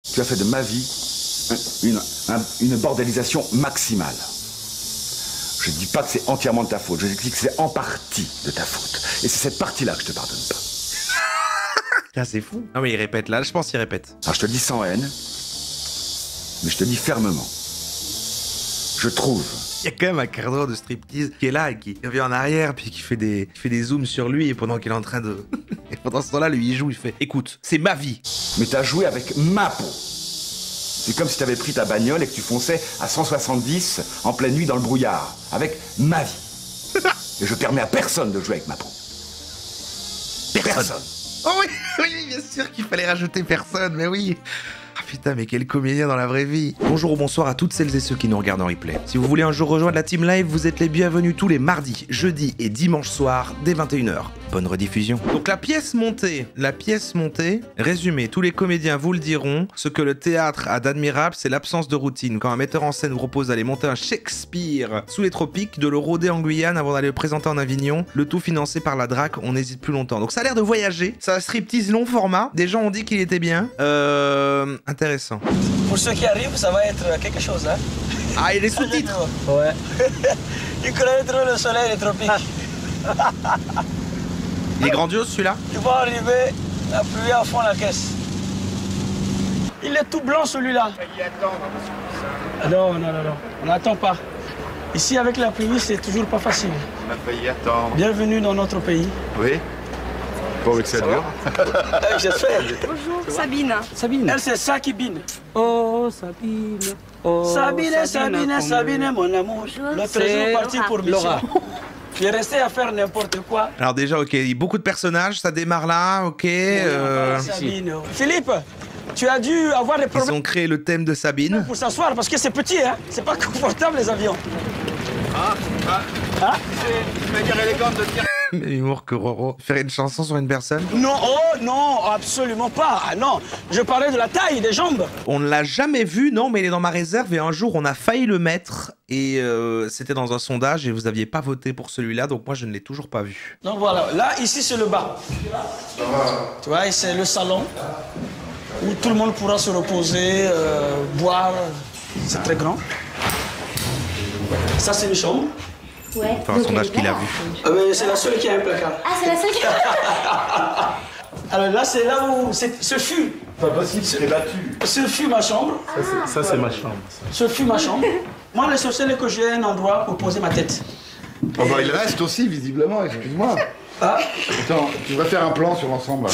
Tu as fait de ma vie une bordélisation maximale. Je dis pas que c'est entièrement de ta faute, je dis que c'est en partie de ta faute. Et c'est cette partie-là que je te pardonne pas. Là, c'est fou. Ah mais il répète là, je pense qu'il répète. Alors je te le dis sans haine, mais je te dis fermement. Je trouve. Il y a quand même un cadre de striptease qui est là et qui revient en arrière puis qui fait des zooms sur lui et pendant qu'il est en train de... Et pendant ce temps-là, lui il joue, il fait « Écoute, c'est ma vie !» Mais t'as joué avec ma peau. C'est comme si t'avais pris ta bagnole et que tu fonçais à 170 en pleine nuit dans le brouillard. Avec ma vie. Et je permets à personne de jouer avec ma peau. Personne. Oh oui, oui, bien sûr qu'il fallait rajouter personne, mais oui. Ah putain, mais quel comédien dans la vraie vie. Bonjour ou bonsoir à toutes celles et ceux qui nous regardent en replay. Si vous voulez un jour rejoindre la team live, vous êtes les bienvenus tous les mardis, jeudis et dimanches soirs dès 21h. Bonne rediffusion. Donc la pièce montée, résumé, tous les comédiens vous le diront, ce que le théâtre a d'admirable, c'est l'absence de routine. Quand un metteur en scène vous propose d'aller monter un Shakespeare sous les tropiques, de le rôder en Guyane avant d'aller le présenter en Avignon, le tout financé par la DRAC, on n'hésite plus longtemps. Donc ça a l'air de voyager, ça a striptease long format, des gens ont dit qu'il était bien, intéressant. Pour ceux qui arrivent, ça va être quelque chose, hein. Ah, et les sous-titres. Ouais. Ils connaissent trop le soleil et les tropiques. Il est grandiose celui-là. Tu vas arriver, appuyer à fond la caisse. Il est tout blanc celui-là. Non, on n'attend pas. Ici avec la pluie, c'est toujours pas facile. On a failli attendre. Bienvenue dans notre pays. Oui. Pas avec ça dure. J'espère. Bonjour, Sabine. Sabine. Elle, c'est ça qui bine. Oh, Sabine. Oh, Sabine, mon amour. L'autre jour, parti pour Laura. Tu es resté à faire n'importe quoi. Alors déjà, ok, il y a beaucoup de personnages, ça démarre là, ok. Sabine. Philippe, tu as dû avoir des problèmes. Ils ont créé le thème de Sabine. Pour s'asseoir, parce que c'est petit, hein. C'est pas confortable, les avions. C'est une manière élégante de dire. Humour que Roro. Faire une chanson sur une personne? Non, oh non, absolument pas. Ah, non, je parlais de la taille des jambes. On ne l'a jamais vu, non, mais il est dans ma réserve et un jour on a failli le mettre et c'était dans un sondage et vous aviez pas voté pour celui-là, donc moi je ne l'ai toujours pas vu. Donc voilà, là, ici c'est le bas. Tu vois, c'est le salon où tout le monde pourra se reposer, boire. C'est très grand. Ça, c'est une chambre. Ouais. Enfin, un sondage qu'il a vu. C'est la seule qui a un placard. Ah, c'est la seule qui... Alors là, c'est là où... Ce fut... Pas possible, c'est battu. Ce fut ma chambre. Ça c'est ma chambre. Ce fut ma chambre. Moi, l'essentiel est que j'ai un endroit pour poser ma tête. Oh bah, il reste aussi, visiblement, excuse-moi. Ah. Attends, tu devrais faire un plan sur l'ensemble.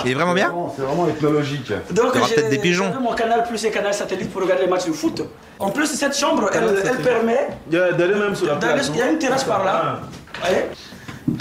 Il est vraiment bien? C'est vraiment ethnologique. Donc Il y aura peut-être des pigeons. J'ai mon canal plus et canal satellite pour regarder les matchs de foot. En plus, cette chambre, elle permet... D'aller même sur la place. Il y a une terrasse par là. Ouais.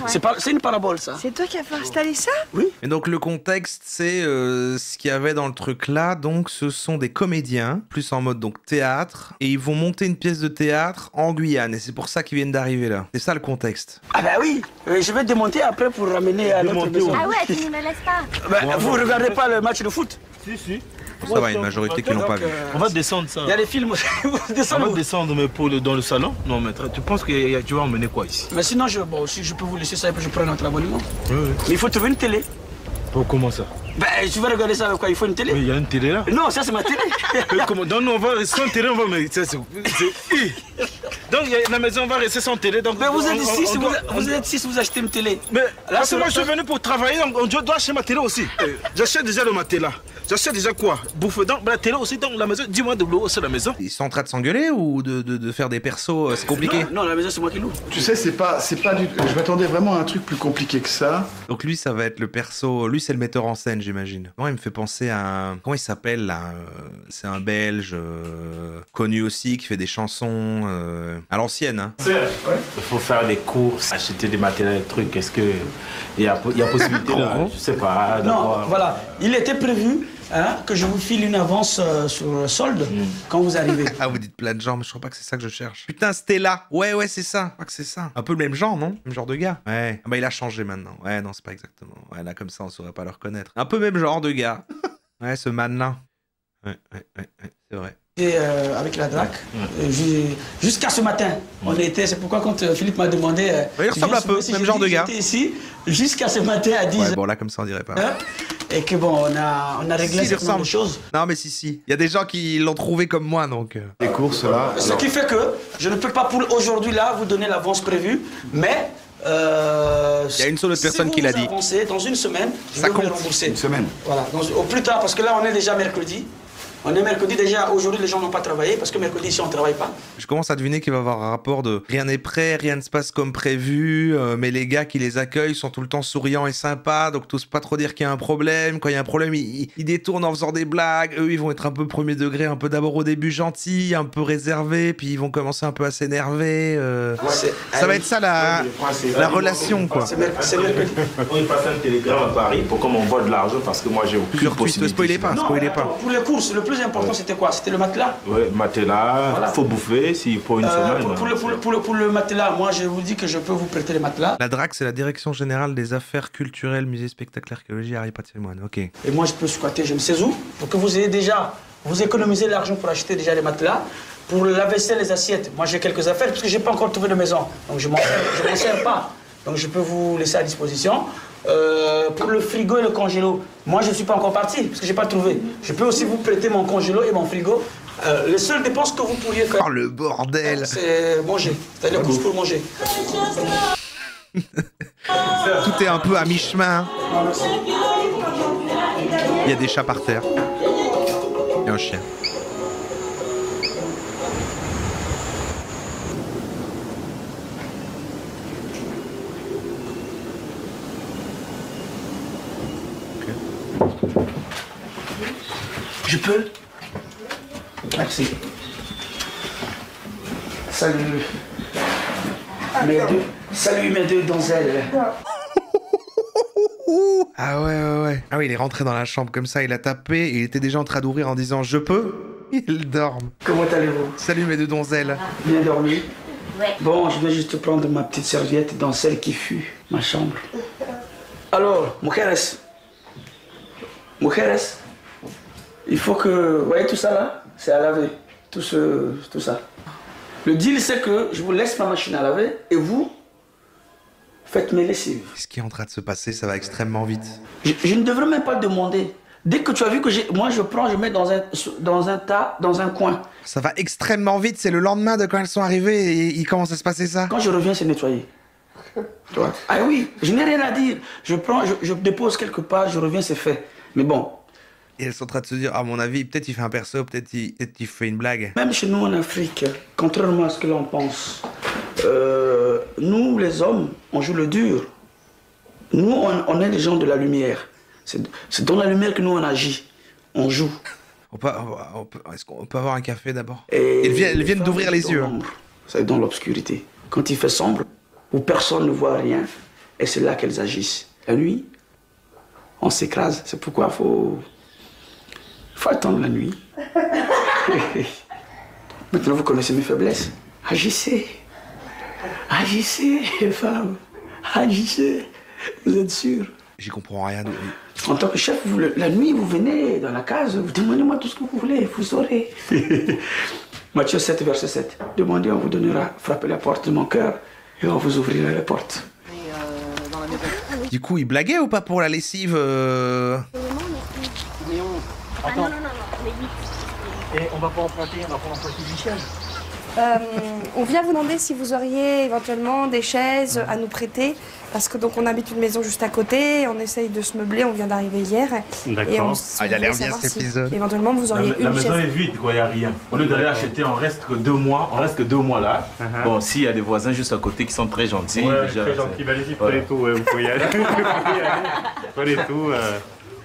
C'est une parabole, ça. C'est toi qui as fait installer ça? Oui. Et donc le contexte, c'est ce qu'il y avait dans le truc là. Donc ce sont des comédiens, plus en mode donc théâtre, et ils vont monter une pièce de théâtre en Guyane. Et c'est pour ça qu'ils viennent d'arriver là. C'est ça le contexte. Ah bah oui, je vais démonter après pour ramener à notre maison. Ah ouais, tu ne me laisses pas. Bah, vous regardez pas le match de foot? Si. Ça va, une majorité qui l'ont pas vu. On va descendre ça. Il y a des films, vous On descendez. va descendre mais dans le salon. Non mais tu penses que tu vas emmener quoi ici? Mais sinon, si je peux vous laisser ça et puis je prends notre abonnement. Oui. Mais il faut trouver une télé. Comment ça? Ben, tu vas regarder ça avec quoi? Il faut une télé? Mais il y a une télé là. Non, ça c'est ma télé. Donc on va sans télé, on va mais donc la maison on va rester sans télé. Donc Mais vous êtes ici, vous êtes ici, vous achetez une télé. Mais là, parce que moi je suis venu pour travailler, donc je dois acheter ma télé aussi. J'achète déjà le maté là. J'achète déjà quoi? Bouffe. Donc la télé aussi, donc la maison, dis-moi de l'eau, c'est la maison. Ils sont en train de s'engueuler ou de faire des persos? C'est compliqué. Non, la maison c'est moi qui loue. Tu sais, c'est pas du... Je m'attendais vraiment à un truc plus compliqué que ça. Donc lui, ça va être le perso. Lui, c'est le metteur en scène, j'imagine. Moi, il me fait penser à un... Comment il s'appelle là? C'est un Belge connu aussi qui fait des chansons à l'ancienne. Hein. Il faut faire des courses, acheter des matériels, des trucs. Est-ce qu'il y a possibilité là? Je sais pas. Non, voilà. Il était prévu que je vous file une avance sur solde quand vous arrivez. Ah, vous dites plein de gens, mais je crois pas que c'est ça que je cherche. Putain, Stella. Ouais, c'est ça. Je crois que c'est ça. Un peu le même genre, non? Même genre de gars. Ouais. Ah bah, il a changé maintenant. Ouais, non, c'est pas exactement. Ouais, là, comme ça, on saurait pas le reconnaître. Un peu même genre de gars. Ouais, ce man-là. Ouais, c'est vrai. Et avec la DRAC, jusqu'à ce matin, on était. C'est pourquoi quand Philippe m'a demandé. Il ressemble un peu, même genre de gars. J'étais ici jusqu'à ce matin à 10h. Ouais, bon, là, comme ça, on dirait pas. Hein? et que bon, on a réglé Si, il certainement ressemble. les choses. Non, mais si. Il y a des gens qui l'ont trouvé comme moi, donc. Les courses là. Ce qui fait que je ne peux pas pour aujourd'hui là vous donner l'avance prévue, mais Il y a une seule autre personne qui l'a dit. Si vous avancez dans une semaine, je Ça vais vous les compte. rembourser. Une semaine. Voilà, donc, au plus tard, parce que là on est déjà mercredi. On est mercredi déjà, aujourd'hui les gens n'ont pas travaillé parce que mercredi ici on ne travaille pas. Je commence à deviner qu'il va y avoir un rapport de rien n'est prêt, rien ne se passe comme prévu, mais les gars qui les accueillent sont tout le temps souriants et sympas, donc t'oses pas trop dire qu'il y a un problème. Quand il y a un problème, ils détournent en faisant des blagues. Eux, ils vont être un peu premier degré, un peu d'abord au début gentils, un peu réservés, puis ils vont commencer un peu à s'énerver. Ça va être ça la relation, quoi. C'est mercredi. On y passe un télégramme à Paris pour qu'on m'envoie de l'argent parce que moi j'ai aucune Plusieurs tweets, possibilité. spoilez pas, Non, spoilez attends, pas. pour les courses, le plus important c'était quoi? C'était le matelas. Ouais, matelas, Voilà. faut bouffer si pour une semaine. Pour le matelas, moi je vous dis que je peux vous prêter les matelas. La DRAC, c'est la Direction Générale des Affaires Culturelles, Musées, Spectacles, Archéologie, Art et Patrimoine. Ok. Et moi je peux squatter je ne sais où, pour que vous ayez déjà, vous économisez l'argent pour acheter déjà les matelas. Pour la vaisselle, les assiettes, moi j'ai quelques affaires parce que j'ai pas encore trouvé de maison, donc je m'en sers pas. Donc je peux vous laisser à disposition. Pour le frigo et le congélo, moi je ne suis pas encore parti parce que j'ai pas trouvé. Je peux aussi vous prêter mon congélo et mon frigo. Les seules dépenses que vous pourriez faire, Oh le bordel! c'est manger, c'est-à-dire courses pour manger. Tout est un peu à mi-chemin. Il y a des chats par terre. Et un chien. Je peux? Merci. Salut. Salut mes deux donzelles. Ah ouais. Ah oui, il est rentré dans la chambre comme ça, il a tapé, et il était déjà en train d'ouvrir en disant « Je peux ?» Il dorme. Comment allez-vous? Salut mes deux donzelles. Bien dormi? Ouais. Bon, je vais juste prendre ma petite serviette dans celle qui fut ma chambre. Alors, mujeres, il faut que... Vous voyez tout ça là? C'est à laver. Tout ça. Le deal, c'est que je vous laisse ma machine à laver et vous faites mes lessives. Ce qui est en train de se passer, ça va extrêmement vite. Je ne devrais même pas demander. Dès que tu as vu que moi je prends, je mets dans un tas, dans un coin. Ça va extrêmement vite, c'est le lendemain de quand elles sont arrivées et il commence à se passer ça. Quand je reviens, c'est nettoyé. Tu vois? Ah oui, je n'ai rien à dire. Je prends, je dépose quelque part, je reviens, c'est fait. Mais bon. Et elles sont en train de se dire, à mon avis, peut-être il fait un perso, peut-être il fait une blague. Même chez nous en Afrique, contrairement à ce que l'on pense, nous les hommes, on joue le dur. Nous, on est les gens de la lumière. C'est dans la lumière que nous on agit. On joue. Est-ce qu'on peut avoir un café d'abord? Et Elles viennent d'ouvrir les yeux. C'est dans l'obscurité. Quand il fait sombre, où personne ne voit rien, et c'est là qu'elles agissent. La nuit, on s'écrase. C'est pourquoi faut attendre la nuit. Maintenant, vous connaissez mes faiblesses. Agissez. Agissez, les femmes. Agissez. Vous êtes sûrs? J'y comprends rien. En tant que chef, la nuit, vous venez dans la case, vous demandez-moi tout ce que vous voulez, vous saurez. Matthieu 7, verset 7. Demandez, on vous donnera. Frappez la porte de mon cœur et on vous ouvrira la porte. Du coup, il blaguait ou pas pour la lessive Attends. Et on va pas emprunter, du siège. On vient vous demander si vous auriez éventuellement des chaises à nous prêter, parce que donc on habite une maison juste à côté, on essaye de se meubler, on vient d'arriver hier. D'accord. Il a l'air bien cet épisode. Éventuellement vous auriez La une maison chaise. est vide, quoi, il n'y a rien. Au lieu d'aller acheter, on reste que 2 mois. On reste que 2 mois là. Bon, s'il y a des voisins juste à côté qui sont très gentils. Ouais, déjà, très gentil. Bah, allez-y, prenez tout, ouais, vous pouvez y aller. Prenez tout.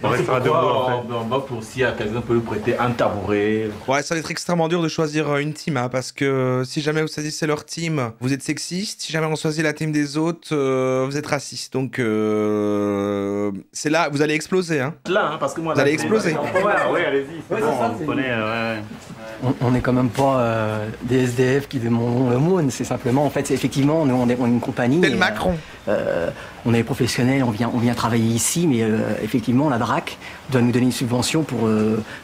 On restera debout en fait. On va pour si quelqu'un peut lui prêter un tabouret. Ouais, ça va être extrêmement dur de choisir une team, hein, parce que si jamais vous choisissez leur team, vous êtes sexiste. Si jamais on choisit la team des autres, vous êtes raciste. Donc, c'est là, vous allez exploser. Hein. Là, parce que moi, Vous allez exploser. Ouais, allez-y. C'est bon, vous prenez. On n'est quand même pas des SDF qui demandent l'aumône, c'est simplement, en fait, c'est effectivement, nous, on est une compagnie. Tel Macron. On est professionnels, on vient travailler ici, mais effectivement, la DRAC doit nous donner une subvention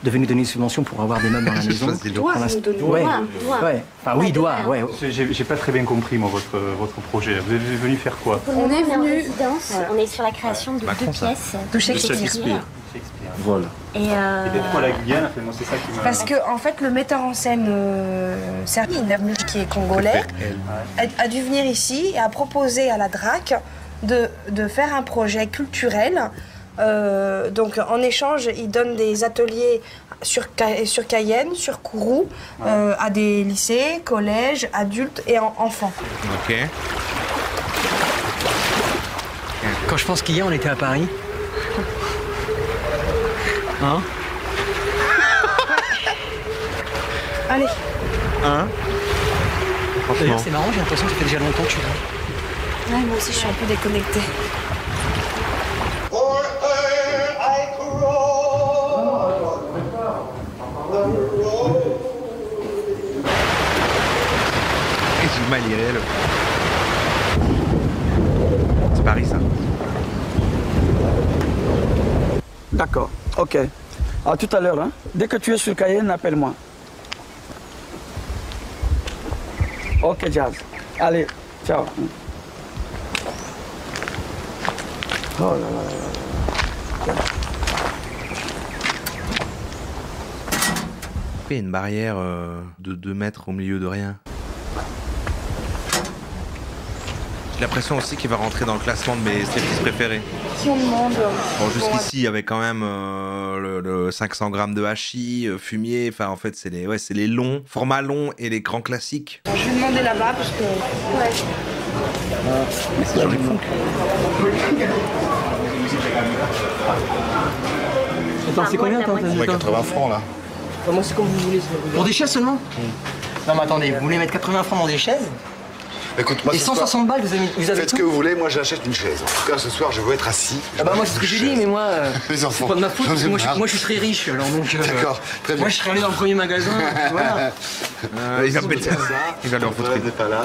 devait nous donner une subvention pour avoir des meubles dans la maison. Doit nous donner Ouais. Enfin, oui, doit, ouais. J'ai pas très bien compris, moi, votre projet. Vous êtes venu faire quoi? On est en résidence, on est sur la création de 2 pièces de Shakespeare. Voilà. Et pourquoi la Guyane? Moi, c'est ça qui m'a... Parce que en fait, le metteur en scène Sergi Nermus, qui est congolais, a dû venir ici et a proposé à la DRAC de faire un projet culturel. Donc en échange, il donne des ateliers sur Cayenne, sur Kourou, à des lycées, collèges, adultes et enfants. Ok. Quand je pense qu'hier, on était à Paris. Hein? Allez. Hein? D'ailleurs, c'est marrant, j'ai l'impression que ça fait déjà longtemps que tu es là. Ouais, moi aussi, je suis un peu déconnectée. J'ai du mal irréel. C'est Paris, ça. D'accord, ok. À tout à l'heure, hein. Dès que tu es sur Cayenne, appelle-moi. Ok, Jazz. Allez, ciao. Oh là là là là. Pourquoi il y a une barrière de 2 mètres au milieu de rien? J'ai l'impression aussi qu'il va rentrer dans le classement de mes striptease préférés. Si on demande... Bon, jusqu'ici, il y avait quand même le 500 grammes de hachis, fumier, enfin en fait c'est les longs, formats longs et les grands classiques. Je vais demander là-bas parce que... Ouais. C'est genre funk. Attends, c'est combien, toi? Ouais, 80 francs là. Moi, c'est comme vous voulez. Pour des chaises seulement? Non, mais attendez, vous voulez mettre 80 francs dans des chaises? Écoute, moi, Et 160 balles, vous avez faites ce tout? que vous voulez, moi j'achète une chaise. En tout cas, ce soir, je veux être assis. Ah bah moi, c'est ce que j'ai dit, mais moi... Les enfants. C'est pas de ma faute, j'en ai parce que marre. moi, je suis très riche, alors donc... D'accord, très bien. Moi, je serais allé dans le premier magasin, voilà. Il va péter. Il va leur foutre. Vous n'êtes pas là.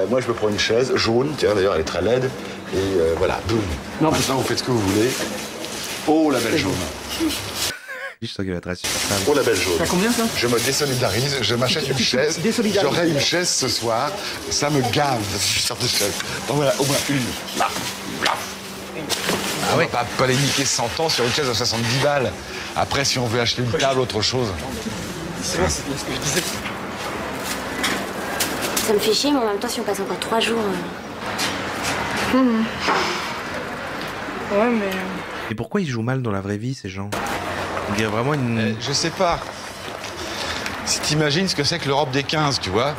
Moi, je me prends une chaise jaune. Tiens, d'ailleurs, elle est très laide. Et voilà, boum. Non, maintenant, vous faites ce que vous voulez. Oh, la belle jaune. Je sens qu'il va être insupportable. Oh, la belle jaune. T'as combien, ça? Je me désolidarise, je m'achète une chaise. Désolidarise. J'aurai une chaise ce soir. Ça me gave, cette sorte de chaise. Donc voilà, au moins une. Là. Là. On va pas polémiquer 100 ans sur une chaise à 70 balles. Après, si on veut acheter une table, autre chose. C'est vrai, c'est ce que je disais. ça me fait chier, mais en même temps, si on passe encore 3 jours... Ouais, mais... Et pourquoi ils jouent mal dans la vraie vie, ces gens? On dirait vraiment une... Je sais pas. Si t'imagines ce que c'est que l'Europe des 15, tu vois.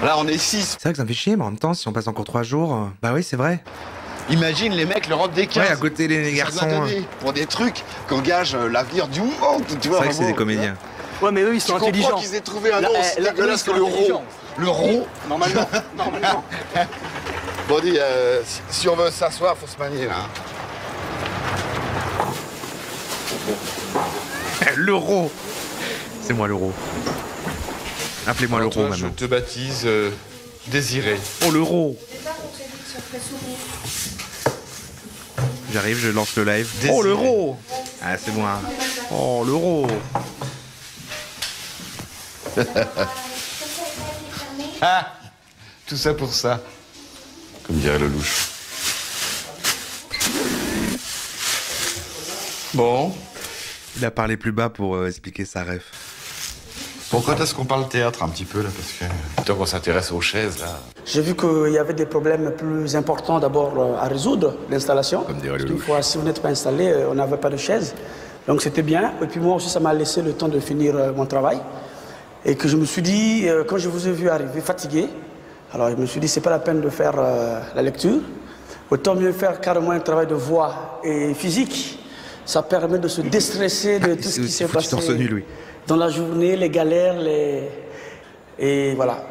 Là, on est 6. C'est vrai que ça me fait chier, mais en même temps, si on passe encore 3 jours... Bah oui, c'est vrai. Imagine les mecs, l'Europe des 15. Ouais, à côté les garçons... Pour des trucs qu'engagent l'avenir du monde, tu vois. C'est vrai que c'est des comédiens. Ouais, mais eux, ils sont intelligents. Tu comprends qu'ils aient trouvé un nom aussi dégueulasse que l'euro. L'euro. Normalement. Normalement. Bon, dis, si on veut s'asseoir, faut se manier, là. L'euro. C'est moi l'euro. Appelez-moi l'euro Toi, maintenant. je te baptise Désiré. Oh l'euro. J'arrive, je lance le live. Désiré. Oh l'euro. Ah c'est moi. Oh l'euro. Ah, tout ça pour ça. Comme dirait le louche. Bon. Il a parlé plus bas pour expliquer sa ref. Pourquoi est-ce qu'on parle théâtre un petit peu là? Parce que tant qu'on s'intéresse aux chaises là. J'ai vu qu'il y avait des problèmes plus importants d'abord à résoudre, l'installation. Comme dirait le Parce qu'une louche. fois, si vous n'êtes pas installé, on n'avait pas de chaise. Donc c'était bien. Et puis moi aussi, ça m'a laissé le temps de finir mon travail. Et que je me suis dit, quand je vous ai vu arriver fatigué, alors je me suis dit, c'est pas la peine de faire la lecture. Autant mieux faire carrément un travail de voix et physique. Ça permet de se déstresser de tout ce qui s'est passé dans la journée, les galères, et voilà.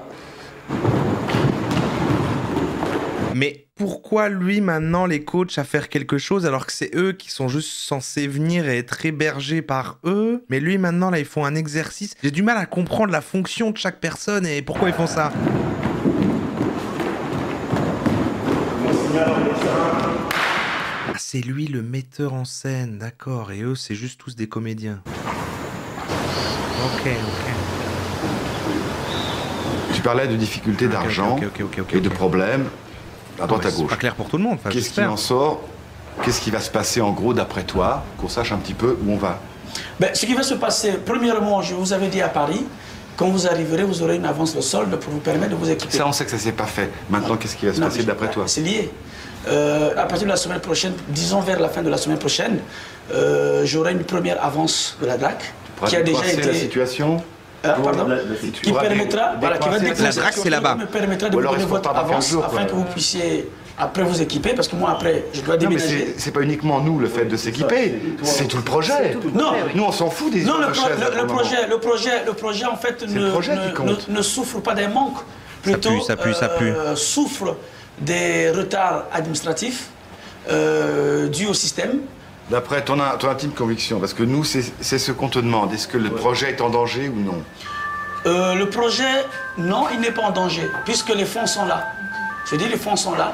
Mais pourquoi lui maintenant les coachs à faire quelque chose alors que c'est eux qui sont juste censés venir et être hébergés par eux? Mais lui maintenant là ils font un exercice. J'ai du mal à comprendre la fonction de chaque personne et pourquoi ils font ça. Ah, c'est lui le metteur en scène, d'accord. Et eux c'est juste tous des comédiens. Ok. Tu parlais de difficultés d'argent et de problèmes à droite à C'est gauche. pas clair pour tout le monde. Enfin, Qu'est-ce qui j'espère. en sort Qu'est-ce qui va se passer en gros d'après toi, qu'on sache un petit peu où on va? Ben, ce qui va se passer, premièrement, je vous avais dit à Paris, quand vous arriverez, vous aurez une avance de solde pour vous permettre de vous équiper. Ça, on sait que ça s'est pas fait. Maintenant, qu'est-ce qui va se passer d'après toi? C'est lié. À partir de la semaine prochaine, disons vers la fin de la semaine prochaine, j'aurai une première avance de la DRAC qui a déjà été... la situation pardon, qui permettra... Voilà, qui va la DRAC, c'est là-bas. Me permettra de vous donner votre avance afin que vous puissiez... Après vous équiper, parce que moi après, je dois déménager. Non, mais c'est pas uniquement nous le fait de s'équiper, c'est tout le projet. Non, nous on s'en fout des non, autres chaises. Le projet en fait ne souffre pas d'un manque, plutôt ça pue. Souffre des retards administratifs dus au système. D'après ton intime conviction, parce que nous c'est ce qu'on te demande, est-ce que le projet est en danger ou non? Le projet, non, il n'est pas en danger, puisque les fonds sont là. Je dis les fonds sont là.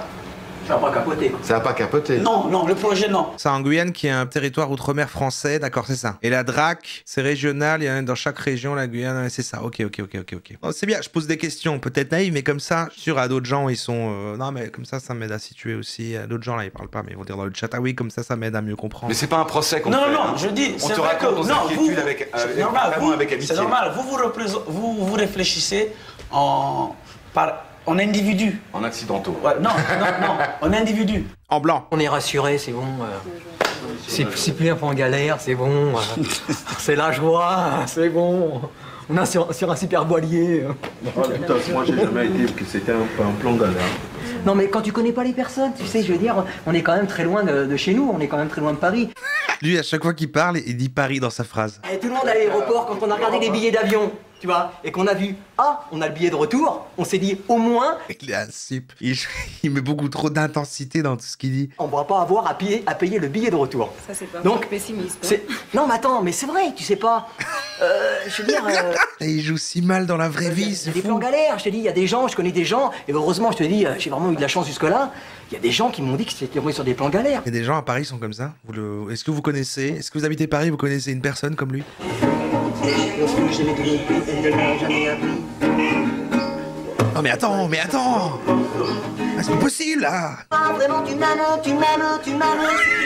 Ça va pas capoter. Ça va pas capoter. Non, non, le projet, non. C'est en Guyane qui est un territoire outre-mer français, d'accord, c'est ça. Et la DRAC, c'est régional, il y en a dans chaque région, la Guyane, c'est ça. Ok. Oh, c'est bien, je pose des questions, peut-être naïves, mais comme ça, je suis sûr, à d'autres gens, ils sont... Non, mais comme ça m'aide à situer aussi. À d'autres gens, là, ils parlent pas, mais ils vont dire dans le chat, ah oui, comme ça m'aide à mieux comprendre. Mais c'est pas un procès qu'on fait. Non, je dis, on te raconte nos inquiétudes avec amitié. C'est normal, vous réfléchissez en individu. En accidentaux. Ouais, non, en individu. En blanc. On est rassuré, c'est bon. C'est plus un peu en galère, c'est bon. C'est la joie, c'est bon. On est sur un super voilier. Moi, j'ai jamais été que c'était un plan galère. Non, mais quand tu connais pas les personnes, tu sais, je veux dire, on est quand même très loin de chez nous, on est quand même très loin de Paris. Lui, à chaque fois qu'il parle, il dit Paris dans sa phrase. Et tout le monde à l'aéroport, quand on a regardé les billets d'avion, tu vois, et qu'on a vu, on a le billet de retour, on s'est dit, au moins... Il est un sup. Il met beaucoup trop d'intensité dans tout ce qu'il dit. On va pas avoir à payer le billet de retour. Ça, c'est pas donc pessimiste. Non, mais attends, mais c'est vrai, tu sais pas. Je veux dire... Il joue si mal dans la vraie vie, c'est fou. Des plans galères, je te dis, il y a des gens, je connais des gens, et heureusement, je te dis, j'ai vraiment eu de la chance jusque-là. Il y a des gens qui m'ont dit que c'était tombé sur des plans galères. Et des gens à Paris sont comme ça. Est-ce que vous connaissez, est-ce que vous habitez Paris, vous connaissez une personne comme lui? Oh mais attends ah, c'est pas possible là. Ah vraiment tu m'aimes, c'est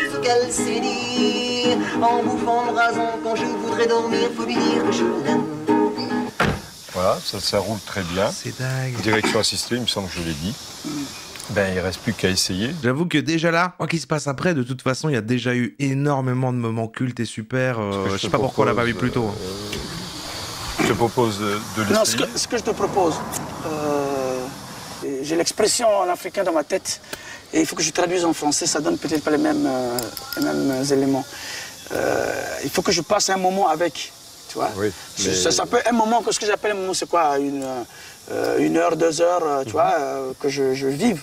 tout ce qu'elle sait dire. En bouffant le rason quand je voudrais dormir, faut lui dire que je l'aime. Voilà, ça roule très bien. C'est dingue. Direction assistée, il me semble que je l'ai dit. Ben, il reste plus qu'à essayer. J'avoue que déjà là, quoi qu'il se passe après, de toute façon, il y a déjà eu énormément de moments cultes et super. Je sais pas pourquoi on l'a pas vu plus tôt. Je te propose de l'essayer. Non, ce que je te propose, j'ai l'expression en africain dans ma tête et il faut que je traduise en français, ça donne peut-être pas les mêmes éléments. Il faut que je passe un moment avec, tu vois. Oui, mais... ça peut un moment, ce que j'appelle un moment, c'est quoi, 1 heure, 2 heures, tu vois, que je vive.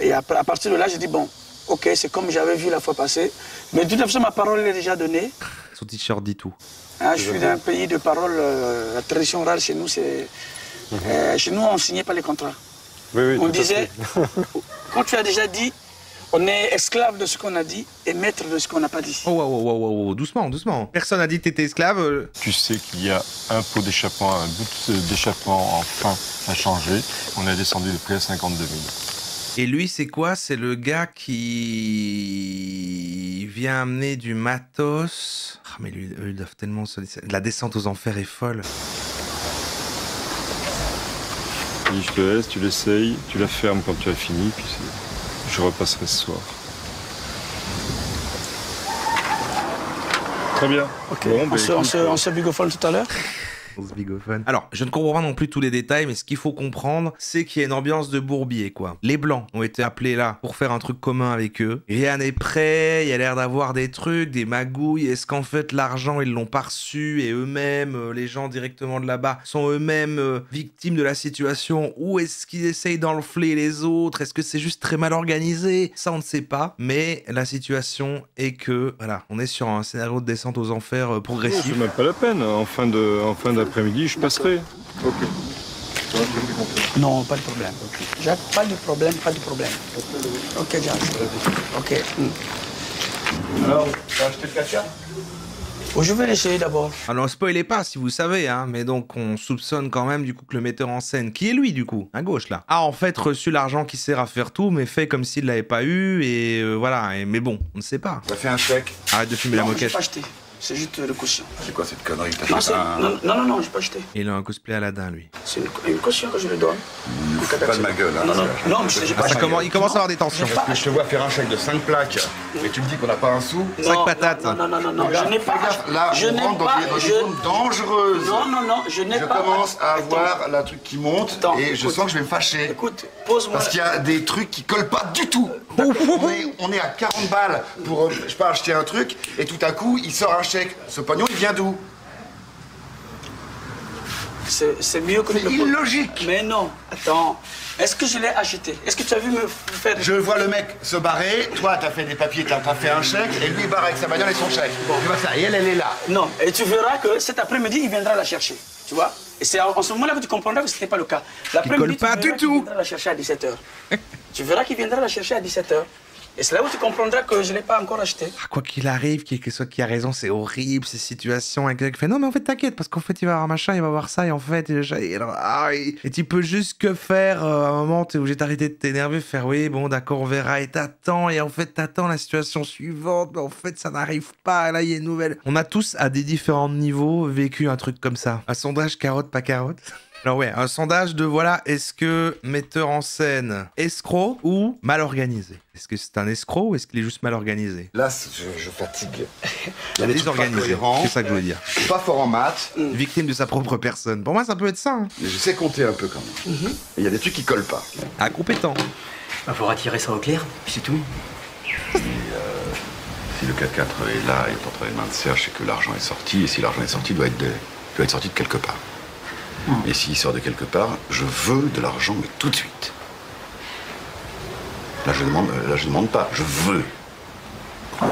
Et à partir de là, j'ai dit, bon, ok, c'est comme j'avais vu la fois passée, mais de toute façon, ma parole est déjà donnée. Son t-shirt dit tout. Hein, je suis d'un pays de parole, la tradition orale chez nous, c'est... chez nous, on ne signait pas les contrats. Oui, on disait, quand tu as déjà dit, on est esclave de ce qu'on a dit et maître de ce qu'on n'a pas dit. Oh, doucement. Personne n'a dit que t'étais esclave. Tu sais qu'il y a un pot d'échappement, un bout d'échappement en fin à changer. On a descendu le prix à 52 000. Et lui, c'est quoi? C'est le gars qui vient amener du matos. Ah, mais lui, eux, ils doivent tellement se... La descente aux enfers est folle. Et je te laisse, tu l'essayes, tu la fermes quand tu as fini, puis je repasserai ce soir. Très bien. Ok, bon, on se bigofone tout à l'heure. Alors, je ne comprends pas non plus tous les détails, mais ce qu'il faut comprendre, c'est qu'il y a une ambiance de bourbier, quoi. Les Blancs ont été appelés là pour faire un truc commun avec eux. Rien n'est prêt, il y a l'air d'avoir des trucs, des magouilles. Est-ce qu'en fait, l'argent, ils l'ont pas reçu et eux-mêmes, les gens directement de là-bas, sont eux-mêmes victimes de la situation? Ou est-ce qu'ils essayent d'enfler les autres? Est-ce que c'est juste très mal organisé? Ça, on ne sait pas. Mais la situation est que, voilà, on est sur un scénario de descente aux enfers progressif. C'est même pas la peine. En fin d'après-midi, je passerai. Ok. Non, pas de problème. Jacques, pas de problème. Ok, Jacques. Ok. Alors, tu as acheté le ketchup? Oh, je vais essayer d'abord. Alors, spoilez pas si vous savez, hein, mais donc on soupçonne quand même du coup que le metteur en scène, qui est lui du coup, à gauche là, a en fait reçu l'argent qui sert à faire tout, mais fait comme s'il l'avait pas eu, et voilà, mais bon, on ne sait pas. T'as fait un chèque? Arrête de fumer la moquette. Je pas acheté. C'est juste le caution. C'est quoi cette connerie? Non, j'ai pas acheté. Il a un cosplay Aladdin, lui. C'est une caution que je lui donne. Pas de ma gueule, hein. Non, mais j'ai pas acheté. Il commence à avoir des tensions. Parce que je te vois faire un chèque de 5 plaques, et tu me dis qu'on n'a pas un sou? 5 patates. Non, je n'ai pas. Là, on rentre dans des zones dangereuses. Non, je n'ai pas. Je commence à avoir la truc qui monte, et je sens que je vais me fâcher. Écoute, pose-moi. Parce qu'il y a des trucs qui collent pas du tout. On est à 40 balles pour, je sais pas, acheter un truc, et tout à coup, il sort un chèque. Ce pognon, il vient d'où? C'est mieux que c'est illogique. Mais non, attends. Est-ce que je l'ai acheté? Est-ce que tu as vu me faire... Je vois le mec se barrer, toi t'as fait des papiers, t'as fait un chèque, et lui il barre avec sa bagnole et son chèque. Bon, tu vois ça, et elle est là. Non, et tu verras que cet après-midi, il viendra la chercher, tu vois? Et c'est en ce moment-là que tu comprendras que ce n'était pas le cas. L'après-midi, tu verras qu'il viendra la chercher à 17h. Tu verras qu'il viendra la chercher à 17h. Et c'est là où tu comprendras que je ne l'ai pas encore acheté. Quoi qu'il arrive, qu'il y ait que soit qui a raison, c'est horrible, ces situations. Un gars qui fait non, mais en fait, t'inquiète, parce qu'en fait, il va avoir machin, il va avoir ça, et en fait, et tu peux juste que faire. À un moment, t'es obligé d'arrêter de t'énerver, faire oui, bon, d'accord, on verra, et t'attends, et en fait, t'attends la situation suivante, mais en fait, ça n'arrive pas, là, il y a une nouvelle. On a tous, à des différents niveaux, vécu un truc comme ça. Un sondage carotte, pas carotte. Alors ouais, un sondage de voilà, est-ce que metteur en scène escroc ou mal organisé? Est-ce que c'est un escroc ou est-ce qu'il est juste mal organisé? Là, je fatigue. Il est désorganisé, c'est ça que je voulais dire. Pas fort en maths. Victime de sa propre personne. Pour moi, ça peut être ça. Hein. Mais je sais compter un peu quand même. Il y a des trucs qui collent pas. Incompétent. Il faudra tirer ça au clair, puis c'est tout. Si le 4x4 est là, il est entre les mains de Serge, c'est que l'argent est sorti. Et si l'argent est sorti, il doit être sorti de quelque part. Et s'il sort de quelque part, je veux de l'argent, mais tout de suite. Là, je demande pas, je veux.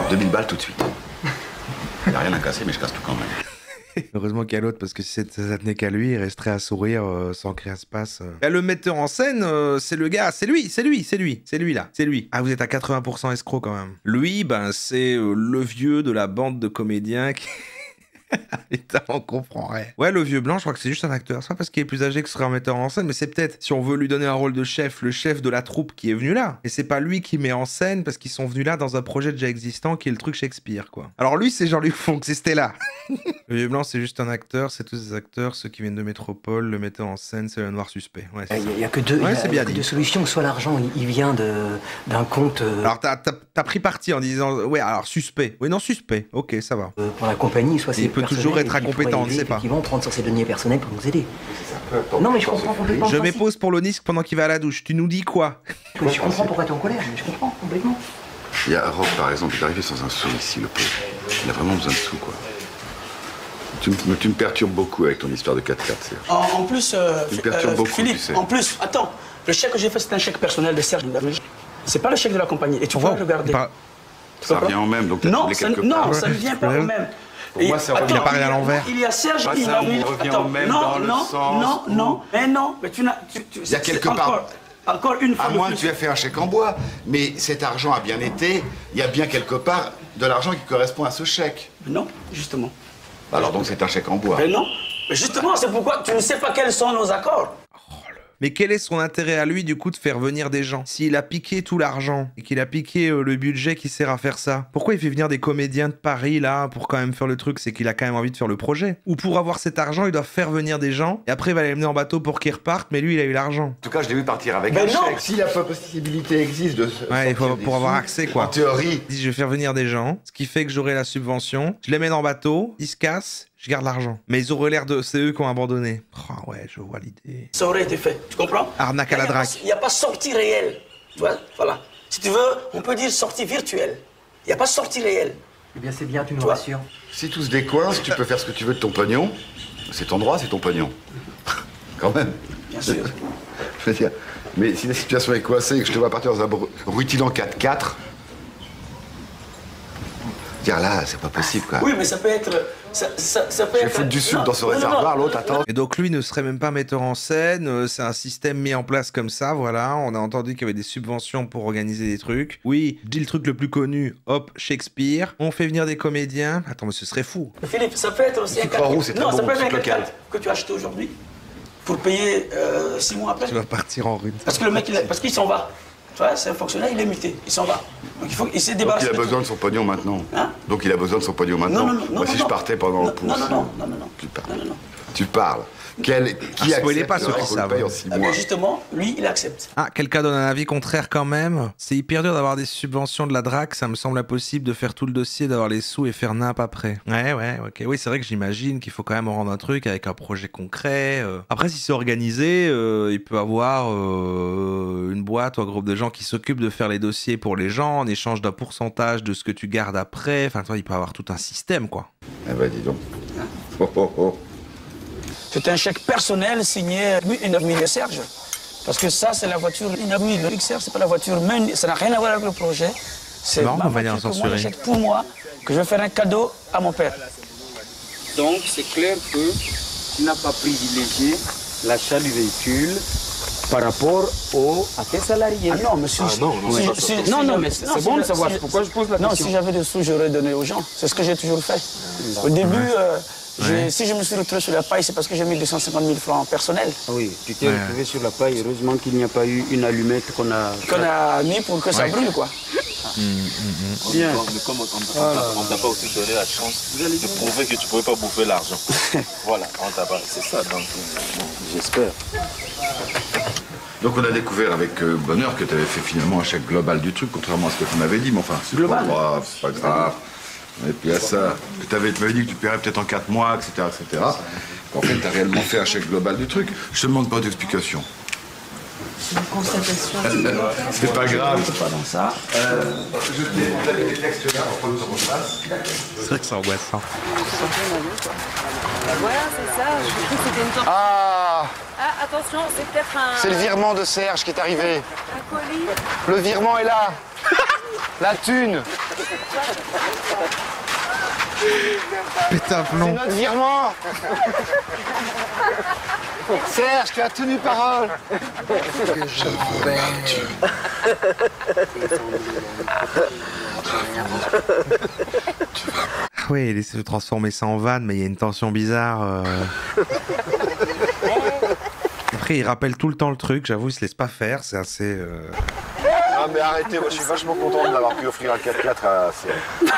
2000 balles tout de suite. Il n'y a rien à casser, mais je casse tout quand même. Heureusement qu'il y a l'autre, parce que si ça tenait qu'à lui, il resterait à sourire sans que rien se passe. Là, le metteur en scène, c'est le gars, c'est lui là, c'est lui. Ah, vous êtes à 80% escroc quand même. Lui, ben, c'est le vieux de la bande de comédiens qui... Putain, on comprend rien. Ouais, le vieux blanc, je crois que c'est juste un acteur. C'est pas parce qu'il est plus âgé que ce serait un metteur en scène, mais c'est peut-être, si on veut lui donner un rôle de chef, le chef de la troupe qui est venu là. Et c'est pas lui qui met en scène parce qu'ils sont venus là dans un projet déjà existant qui est le truc Shakespeare, quoi. Alors lui, c'est Jean-Luc Fonck, c'est Stella. Le vieux blanc, c'est juste un acteur, c'est tous des acteurs, ceux qui viennent de Métropole. Le metteur en scène, c'est le noir suspect. Ouais, il y a que deux, ouais, il y a que deux solutions. Soit l'argent, il vient d'un compte... Alors t'as pris parti en disant, ouais, alors suspect. Oui, non, suspect. Ok, ça va. Pour la compagnie, soit c'est il peut toujours être incompétent, on ne sait pas. Ils vont prendre sur ses deniers personnels pour nous aider. Non, mais je comprends complètement. Je m'épose pour l'ONISC pendant qu'il va à la douche. Tu nous dis quoi? Je comprends pourquoi tu es en colère. Je comprends complètement. Il y a Rob, par exemple, il est arrivé sans un sou ici, le pauvre. Il a vraiment besoin de sous, quoi. Tu me perturbes beaucoup avec ton histoire de 4x4, Serge. En plus, tu me perturbes beaucoup, Philippe, tu sais. en plus, attends, le chèque que j'ai fait, c'est un chèque personnel de Serge. C'est pas le chèque de la compagnie. Et tu vas regarder. Ça revient au même, donc non, quelque part. Non, ça ne vient pas au même. Pour moi, ça revient à l'envers. Il y a Serge qui a mis... revient au même dans le sens. Non, mais tu n'as... Il y a quelque part. Encore une fois. À moins que tu aies fait un chèque en bois, mais cet argent a bien été, il y a bien quelque part de l'argent qui correspond à ce chèque. Non, justement. Alors donc c'est un chèque en bois. Mais non, mais justement, c'est pourquoi tu ne sais pas quels sont nos accords. Mais quel est son intérêt à lui, du coup, de faire venir des gens? S'il a piqué tout l'argent et qu'il a piqué le budget qui sert à faire ça, pourquoi il fait venir des comédiens de Paris, là, pour quand même faire le truc? C'est qu'il a quand même envie de faire le projet. Ou pour avoir cet argent, il doit faire venir des gens, et après, il va les mener en bateau pour qu'ils repartent, mais lui, il a eu l'argent. En tout cas, je l'ai vu partir avec un chèque. Si la possibilité existe de... Ouais, il faut pour avoir accès, quoi. En théorie. Je vais faire venir des gens, ce qui fait que j'aurai la subvention, je les mène en bateau, ils se cassent, je garde l'argent. Mais ils auraient l'air de... C'est eux qui ont abandonné. Oh ouais, je vois l'idée. Ça aurait été fait, tu comprends? Arnaque à la drague. Il n'y a pas sortie réelle. Tu vois, voilà. Si tu veux, on peut dire sortie virtuelle. Il n'y a pas sortie réelle. Eh bien, c'est bien, tu nous rassures. Si tout se décoince, tu peux faire ce que tu veux de ton pognon. C'est ton droit, c'est ton pognon. Quand même. Bien sûr. Je veux dire, mais si la situation est coincée et que je te vois partir dans un rutilant 4x4... Dire là, c'est pas possible, quoi. Oui, mais ça peut être Ça peut Je vais être... foutre du sucre Non, dans ce non, non, réservoir, non, l'autre, attends. Et donc lui ne serait même pas metteur en scène, c'est un système mis en place comme ça, voilà. On a entendu qu'il y avait des subventions pour organiser des trucs. Oui, je dis le truc le plus connu, hop, Shakespeare. On fait venir des comédiens. Attends, mais ce serait fou. Philippe, ça peut être aussi un Croix Roux, c'est très non, ça bon, peut être un sucre local. 4 que tu as acheté aujourd'hui pour payer 6 mois après. Tu vas partir en rune. Parce que le mec, parce qu'il s'en va. Tu vois, c'est un fonctionnaire, il est muté, il s'en va. Donc il s'est Donc débarrassé. il a besoin de son pognon maintenant. Hein? Donc il a besoin de son pognon maintenant. Non, non, non, Moi, si non, je non. partais pendant le pouce. Non. Tu parles. Non. Tu parles. Qui spoilez accepte pas ceux qui qu'on le savent. paye en 6 Ah, mois. mais justement, lui, il accepte. Ah, quelqu'un donne un avis contraire quand même. C'est hyper dur d'avoir des subventions de la DRAC, ça me semble impossible de faire tout le dossier, d'avoir les sous et faire nimp après. Ouais, ok. Oui, c'est vrai que j'imagine qu'il faut quand même rendre un truc avec un projet concret. Après, si c'est organisé, il peut avoir une boîte ou un groupe de gens qui s'occupent de faire les dossiers pour les gens en échange d'un pourcentage de ce que tu gardes après. Enfin, toi, il peut avoir tout un système, quoi. Eh ben, dis donc. Oh. C'est un chèque personnel signé une de Serge. Parce que ça, c'est la voiture. Une de Serge, c'est pas la voiture. Même, ça n'a rien à voir avec le projet. C'est Non, ma on va dire voiture que moi, censuré. j'achète pour moi, que je vais faire un cadeau à mon père. Donc, c'est clair que tu n'as pas privilégié l'achat du véhicule par rapport à tes salariés. Ah non, monsieur. Non, mais c'est bon de savoir. C'est pourquoi je pose la question. Non, si j'avais des sous, j'aurais donné aux gens. C'est ce que j'ai toujours fait. Au début, si je me suis retrouvé sur la paille, c'est parce que j'ai mis 250 000 francs personnels. Oui, tu t'es retrouvé sur la paille. Heureusement qu'il n'y a pas eu une allumette qu'on a mis pour que ça brûle, quoi. Bien. Mais comme on t'a pas aussi donné la chance de prouver que tu pouvais pas bouffer l'argent. Voilà, on t'a pas. C'est ça, donc j'espère. Donc on a découvert avec bonheur que tu avais fait finalement un chèque global du truc, contrairement à ce que tu m'avais dit, mais enfin, c'est pas grave, c'est pas grave. Et puis à ça, tu m'avais dit que tu paierais peut-être en 4 mois, etc. En fait, tu as réellement fait un chèque global du truc. Je te demande pas d'explication. C'est une constatation. C'est pas grave. C'est pas dans ça. Vous avez des textes là pour que nous en fasse. C'est vrai que c'est angoissant. Voilà, c'est ça. Je crois que c'était une tortue. Ah, Attention, c'est peut-être un... c'est le virement de Serge qui est arrivé. Un colis. Le virement est là. La thune. Putain, C'est plomb. notre virement. Serge, tu as tenu parole. Oui, il essaie de transformer ça en vanne, mais il y a une tension bizarre. Après, il rappelle tout le temps le truc, j'avoue, il se laisse pas faire, c'est assez... Ah mais arrêtez, moi je suis vachement content de m'avoir pu offrir un 4x4 à Serge.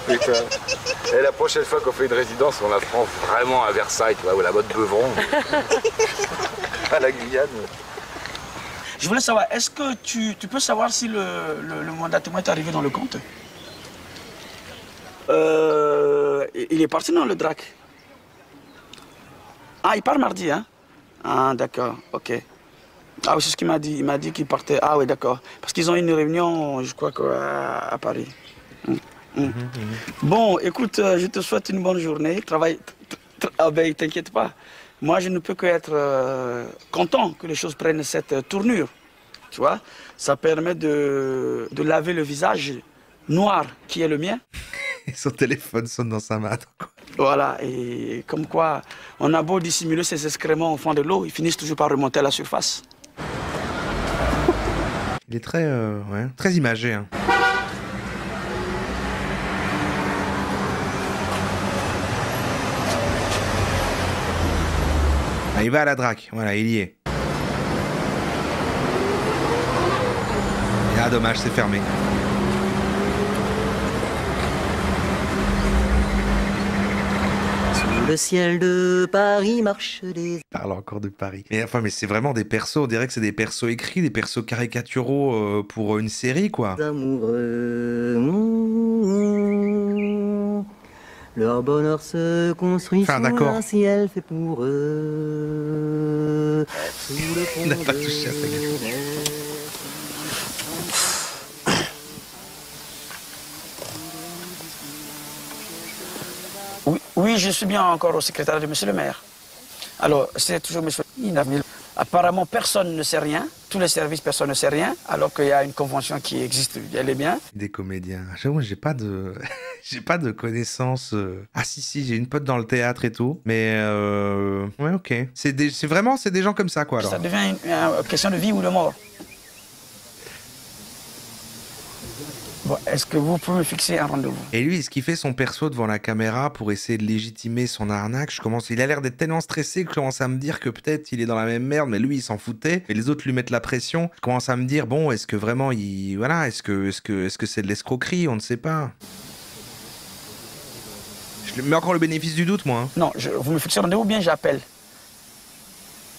Putain. Et la prochaine fois qu'on fait une résidence, on la prend vraiment à Versailles, tu vois, ou la mode Beuvron. À la Guyane. Je voulais savoir, est-ce que tu peux savoir si le mandatement est arrivé dans le compte? Il est parti dans le DRAC. Ah, il part mardi, hein? Ah, d'accord, ok. Ah oui, c'est ce qu'il m'a dit. Il m'a dit qu'il partait. Ah oui, d'accord. Parce qu'ils ont une réunion, je crois, à Paris. Bon, écoute, je te souhaite une bonne journée. Travaille. Ah ben, t'inquiète pas. Moi, je ne peux qu'être content que les choses prennent cette tournure. Tu vois, ça permet de laver le visage noir qui est le mien. Et son téléphone sonne dans sa main. Voilà, et comme quoi, on a beau dissimuler ses excréments au fond de l'eau, ils finissent toujours par remonter à la surface. Il est très, très imagé. Hein. Ah, il va à la DRAC, voilà, il y est. Ah, dommage, c'est fermé. Le ciel de Paris marche des... Il parle encore de Paris. Mais enfin, mais c'est vraiment des persos, on dirait que c'est des persos écrits, des persos caricaturaux pour une série, quoi. amoureux. Leur bonheur se construit Enfin, sous d'accord. un ciel fait pour eux. Sous le On n'a pas touché à sa gueule. Oui, je suis bien encore au secrétariat de monsieur le maire. Alors, c'est toujours monsieur. Apparemment, personne ne sait rien. tous les services, personne ne sait rien, alors qu'il y a une convention qui existe, elle est bien. Des comédiens. J'avoue, moi, j'ai pas de... j'ai pas de connaissances... Ah si, j'ai une pote dans le théâtre et tout. Mais ouais, ok. C'est vraiment, c'est des gens comme ça, quoi, alors. Ça devient une question de vie ou de mort. Bon, est-ce que vous pouvez me fixer un rendez-vous? Et lui, est-ce qu'il fait son perso devant la caméra pour essayer de légitimer son arnaque? Il a l'air d'être tellement stressé que je commence à me dire que peut-être il est dans la même merde, mais lui, il s'en foutait. Et les autres lui mettent la pression. Je commence à me dire, bon, est-ce que vraiment il... Voilà, est-ce que c'est de l'escroquerie? On ne sait pas. Je lui mets encore le bénéfice du doute, moi. Hein. Non, vous me fixez un rendez-vous, bien j'appelle.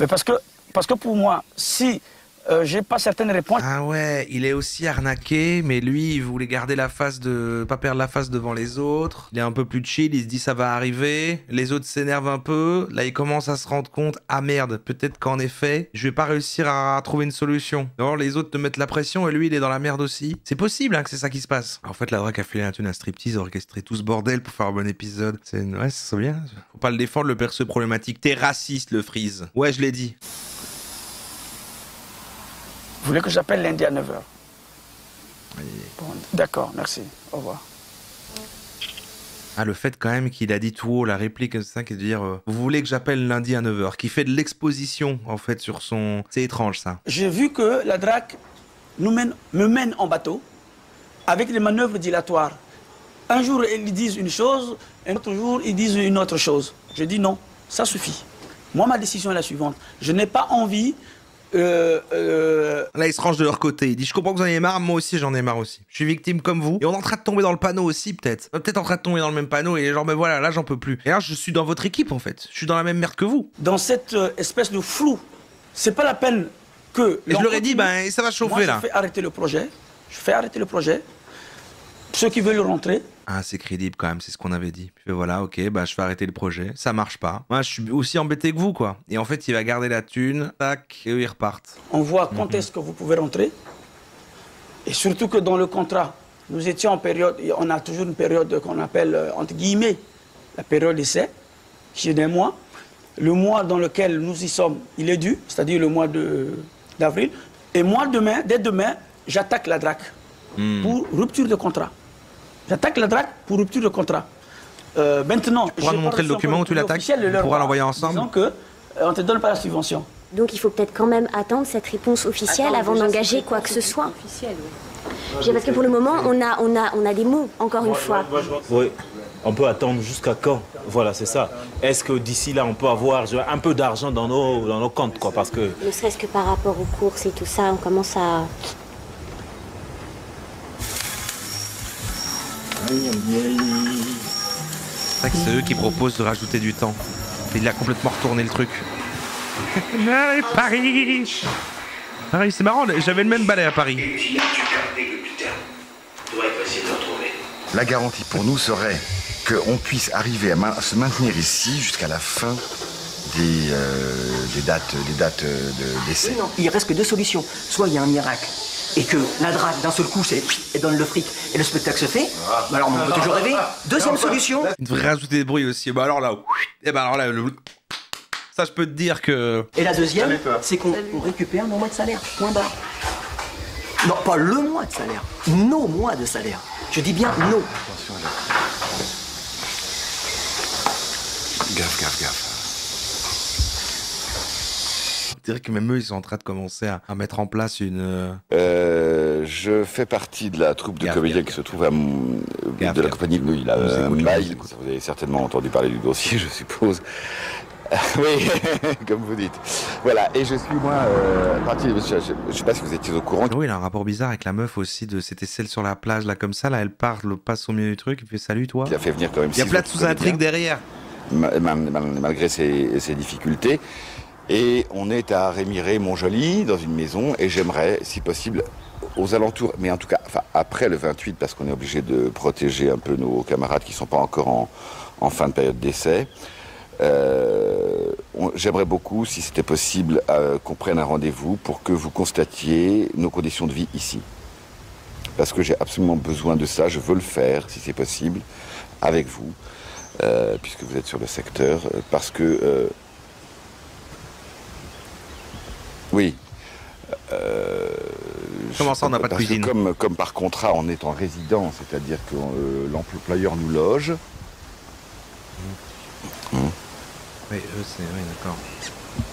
Mais parce que pour moi, si... j'ai pas certaines réponses. Ah ouais, il est aussi arnaqué, mais lui, il voulait garder la face pas perdre la face devant les autres. Il est un peu plus chill, il se dit ça va arriver. Les autres s'énervent un peu. Là, il commence à se rendre compte, ah merde, peut-être qu'en effet, je vais pas réussir à trouver une solution. Alors les autres te mettent la pression et lui, il est dans la merde aussi. C'est possible hein, que c'est ça qui se passe. En fait, la drague a filé la thune à striptease, orchestré tout ce bordel pour faire un bon épisode. Ouais, ça serait bien. Faut pas le défendre, le perso problématique. T'es raciste, le Freeze. Ouais, je l'ai dit. Vous voulez que j'appelle lundi à 9h? Bon, d'accord, merci. Au revoir. Ah, le fait quand même qu'il a dit tout haut la réplique comme ça, qui est de dire vous voulez que j'appelle lundi à 9h, qui fait de l'exposition en fait sur son... C'est étrange ça. J'ai vu que la drague me mène en bateau avec les manœuvres dilatoires. Un jour, ils disent une chose, un autre jour, ils disent une autre chose. Je dis non, ça suffit. Moi, ma décision est la suivante. Je n'ai pas envie... Là, ils se rangent de leur côté. Ils disent je comprends que vous en ayez marre, moi aussi j'en ai marre aussi. Je suis victime comme vous. Et on est en train de tomber dans le panneau aussi, peut-être. On est peut-être en train de tomber dans le même panneau et genre, mais voilà, là j'en peux plus. Et là, je suis dans votre équipe en fait. Je suis dans la même merde que vous. Dans cette espèce de flou, c'est pas la peine que. Et je leur ai dit, ben ça va chauffer là. Je fais arrêter le projet. Je fais arrêter le projet. Ceux qui veulent rentrer. Ah, c'est crédible quand même, c'est ce qu'on avait dit. Puis voilà, ok, bah je fais arrêter le projet, ça marche pas. Moi, je suis aussi embêté que vous, quoi. Et en fait, il va garder la thune, tac, et eux, ils repartent. On voit quand est-ce que vous pouvez rentrer. Et surtout que dans le contrat, nous étions en période, on a toujours une période qu'on appelle, entre guillemets, la période d'essai, qui est d'un mois. Le mois dans lequel nous y sommes, il est dû, c'est-à-dire le mois d'avril. Et moi, dès demain, j'attaque la DRAC pour rupture de contrat. J'attaque la DRAC pour rupture de contrat. Maintenant, tu pourras nous montrer le document où tu l'attaques? On pourra l'envoyer ensemble. Disons que on ne te donne pas la subvention. Donc il faut peut-être quand même attendre cette réponse officielle avant d'engager quoi que ce soit. Parce que pour le moment, on a des mots, encore une fois. Oui, on peut attendre jusqu'à quand? Voilà, c'est ça. Est-ce que d'ici là, on peut avoir un peu d'argent dans nos comptes, quoi, parce que... Ne serait-ce que par rapport aux courses et tout ça, on commence à... C'est vrai que c'est eux qui proposent de rajouter du temps. Il a complètement retourné le truc. Paris, c'est marrant, j'avais le même balai à Paris. La garantie pour nous serait qu'on puisse arriver à se maintenir ici jusqu'à la fin des dates d'essai. Non, il reste que deux solutions. Soit il y a un miracle et que la drague d'un seul coup elle donne le fric et le spectacle se fait. Bah alors on peut toujours rêver. Deuxième solution. Il devrait rajouter des bruits aussi. Bah alors là, ça je peux te dire que. Et la deuxième, c'est qu'on récupère nos mois de salaire. Point barre. Non, pas le mois de salaire. Nos mois de salaire. Je dis bien nos. Attention là. Gaffe. Je dirais que même eux, ils sont en train de commencer à mettre en place une... Je fais partie de la troupe de comédiens qui se trouve de la compagnie de Louis, Mail. Vous avez certainement entendu parler du dossier, je suppose. Oui, comme vous dites. Voilà, et je suis moi partie... Je ne sais pas si vous étiez au courant. Oui, il a un rapport bizarre avec la meuf aussi. C'était celle sur la plage, là, comme ça. Là, elle parle, passe au milieu du truc, il fait salut, toi. Il a fait venir quand même... Il y a plein de sous-intrigues derrière. Malgré ses difficultés. Et on est à Rémiré-Montjoly, dans une maison, et j'aimerais, si possible, aux alentours, mais en tout cas, après le 28, parce qu'on est obligé de protéger un peu nos camarades qui ne sont pas encore en fin de période d'essai, j'aimerais beaucoup, si c'était possible, qu'on prenne un rendez-vous pour que vous constatiez nos conditions de vie ici. Parce que j'ai absolument besoin de ça, je veux le faire, si c'est possible, avec vous, puisque vous êtes sur le secteur, parce que... oui, Comment ça, on n'a pas de parce que cuisine? comme par contrat, on est en résidence, c'est-à-dire que l'employeur nous loge. Oui, eux, c'est... Oui, d'accord.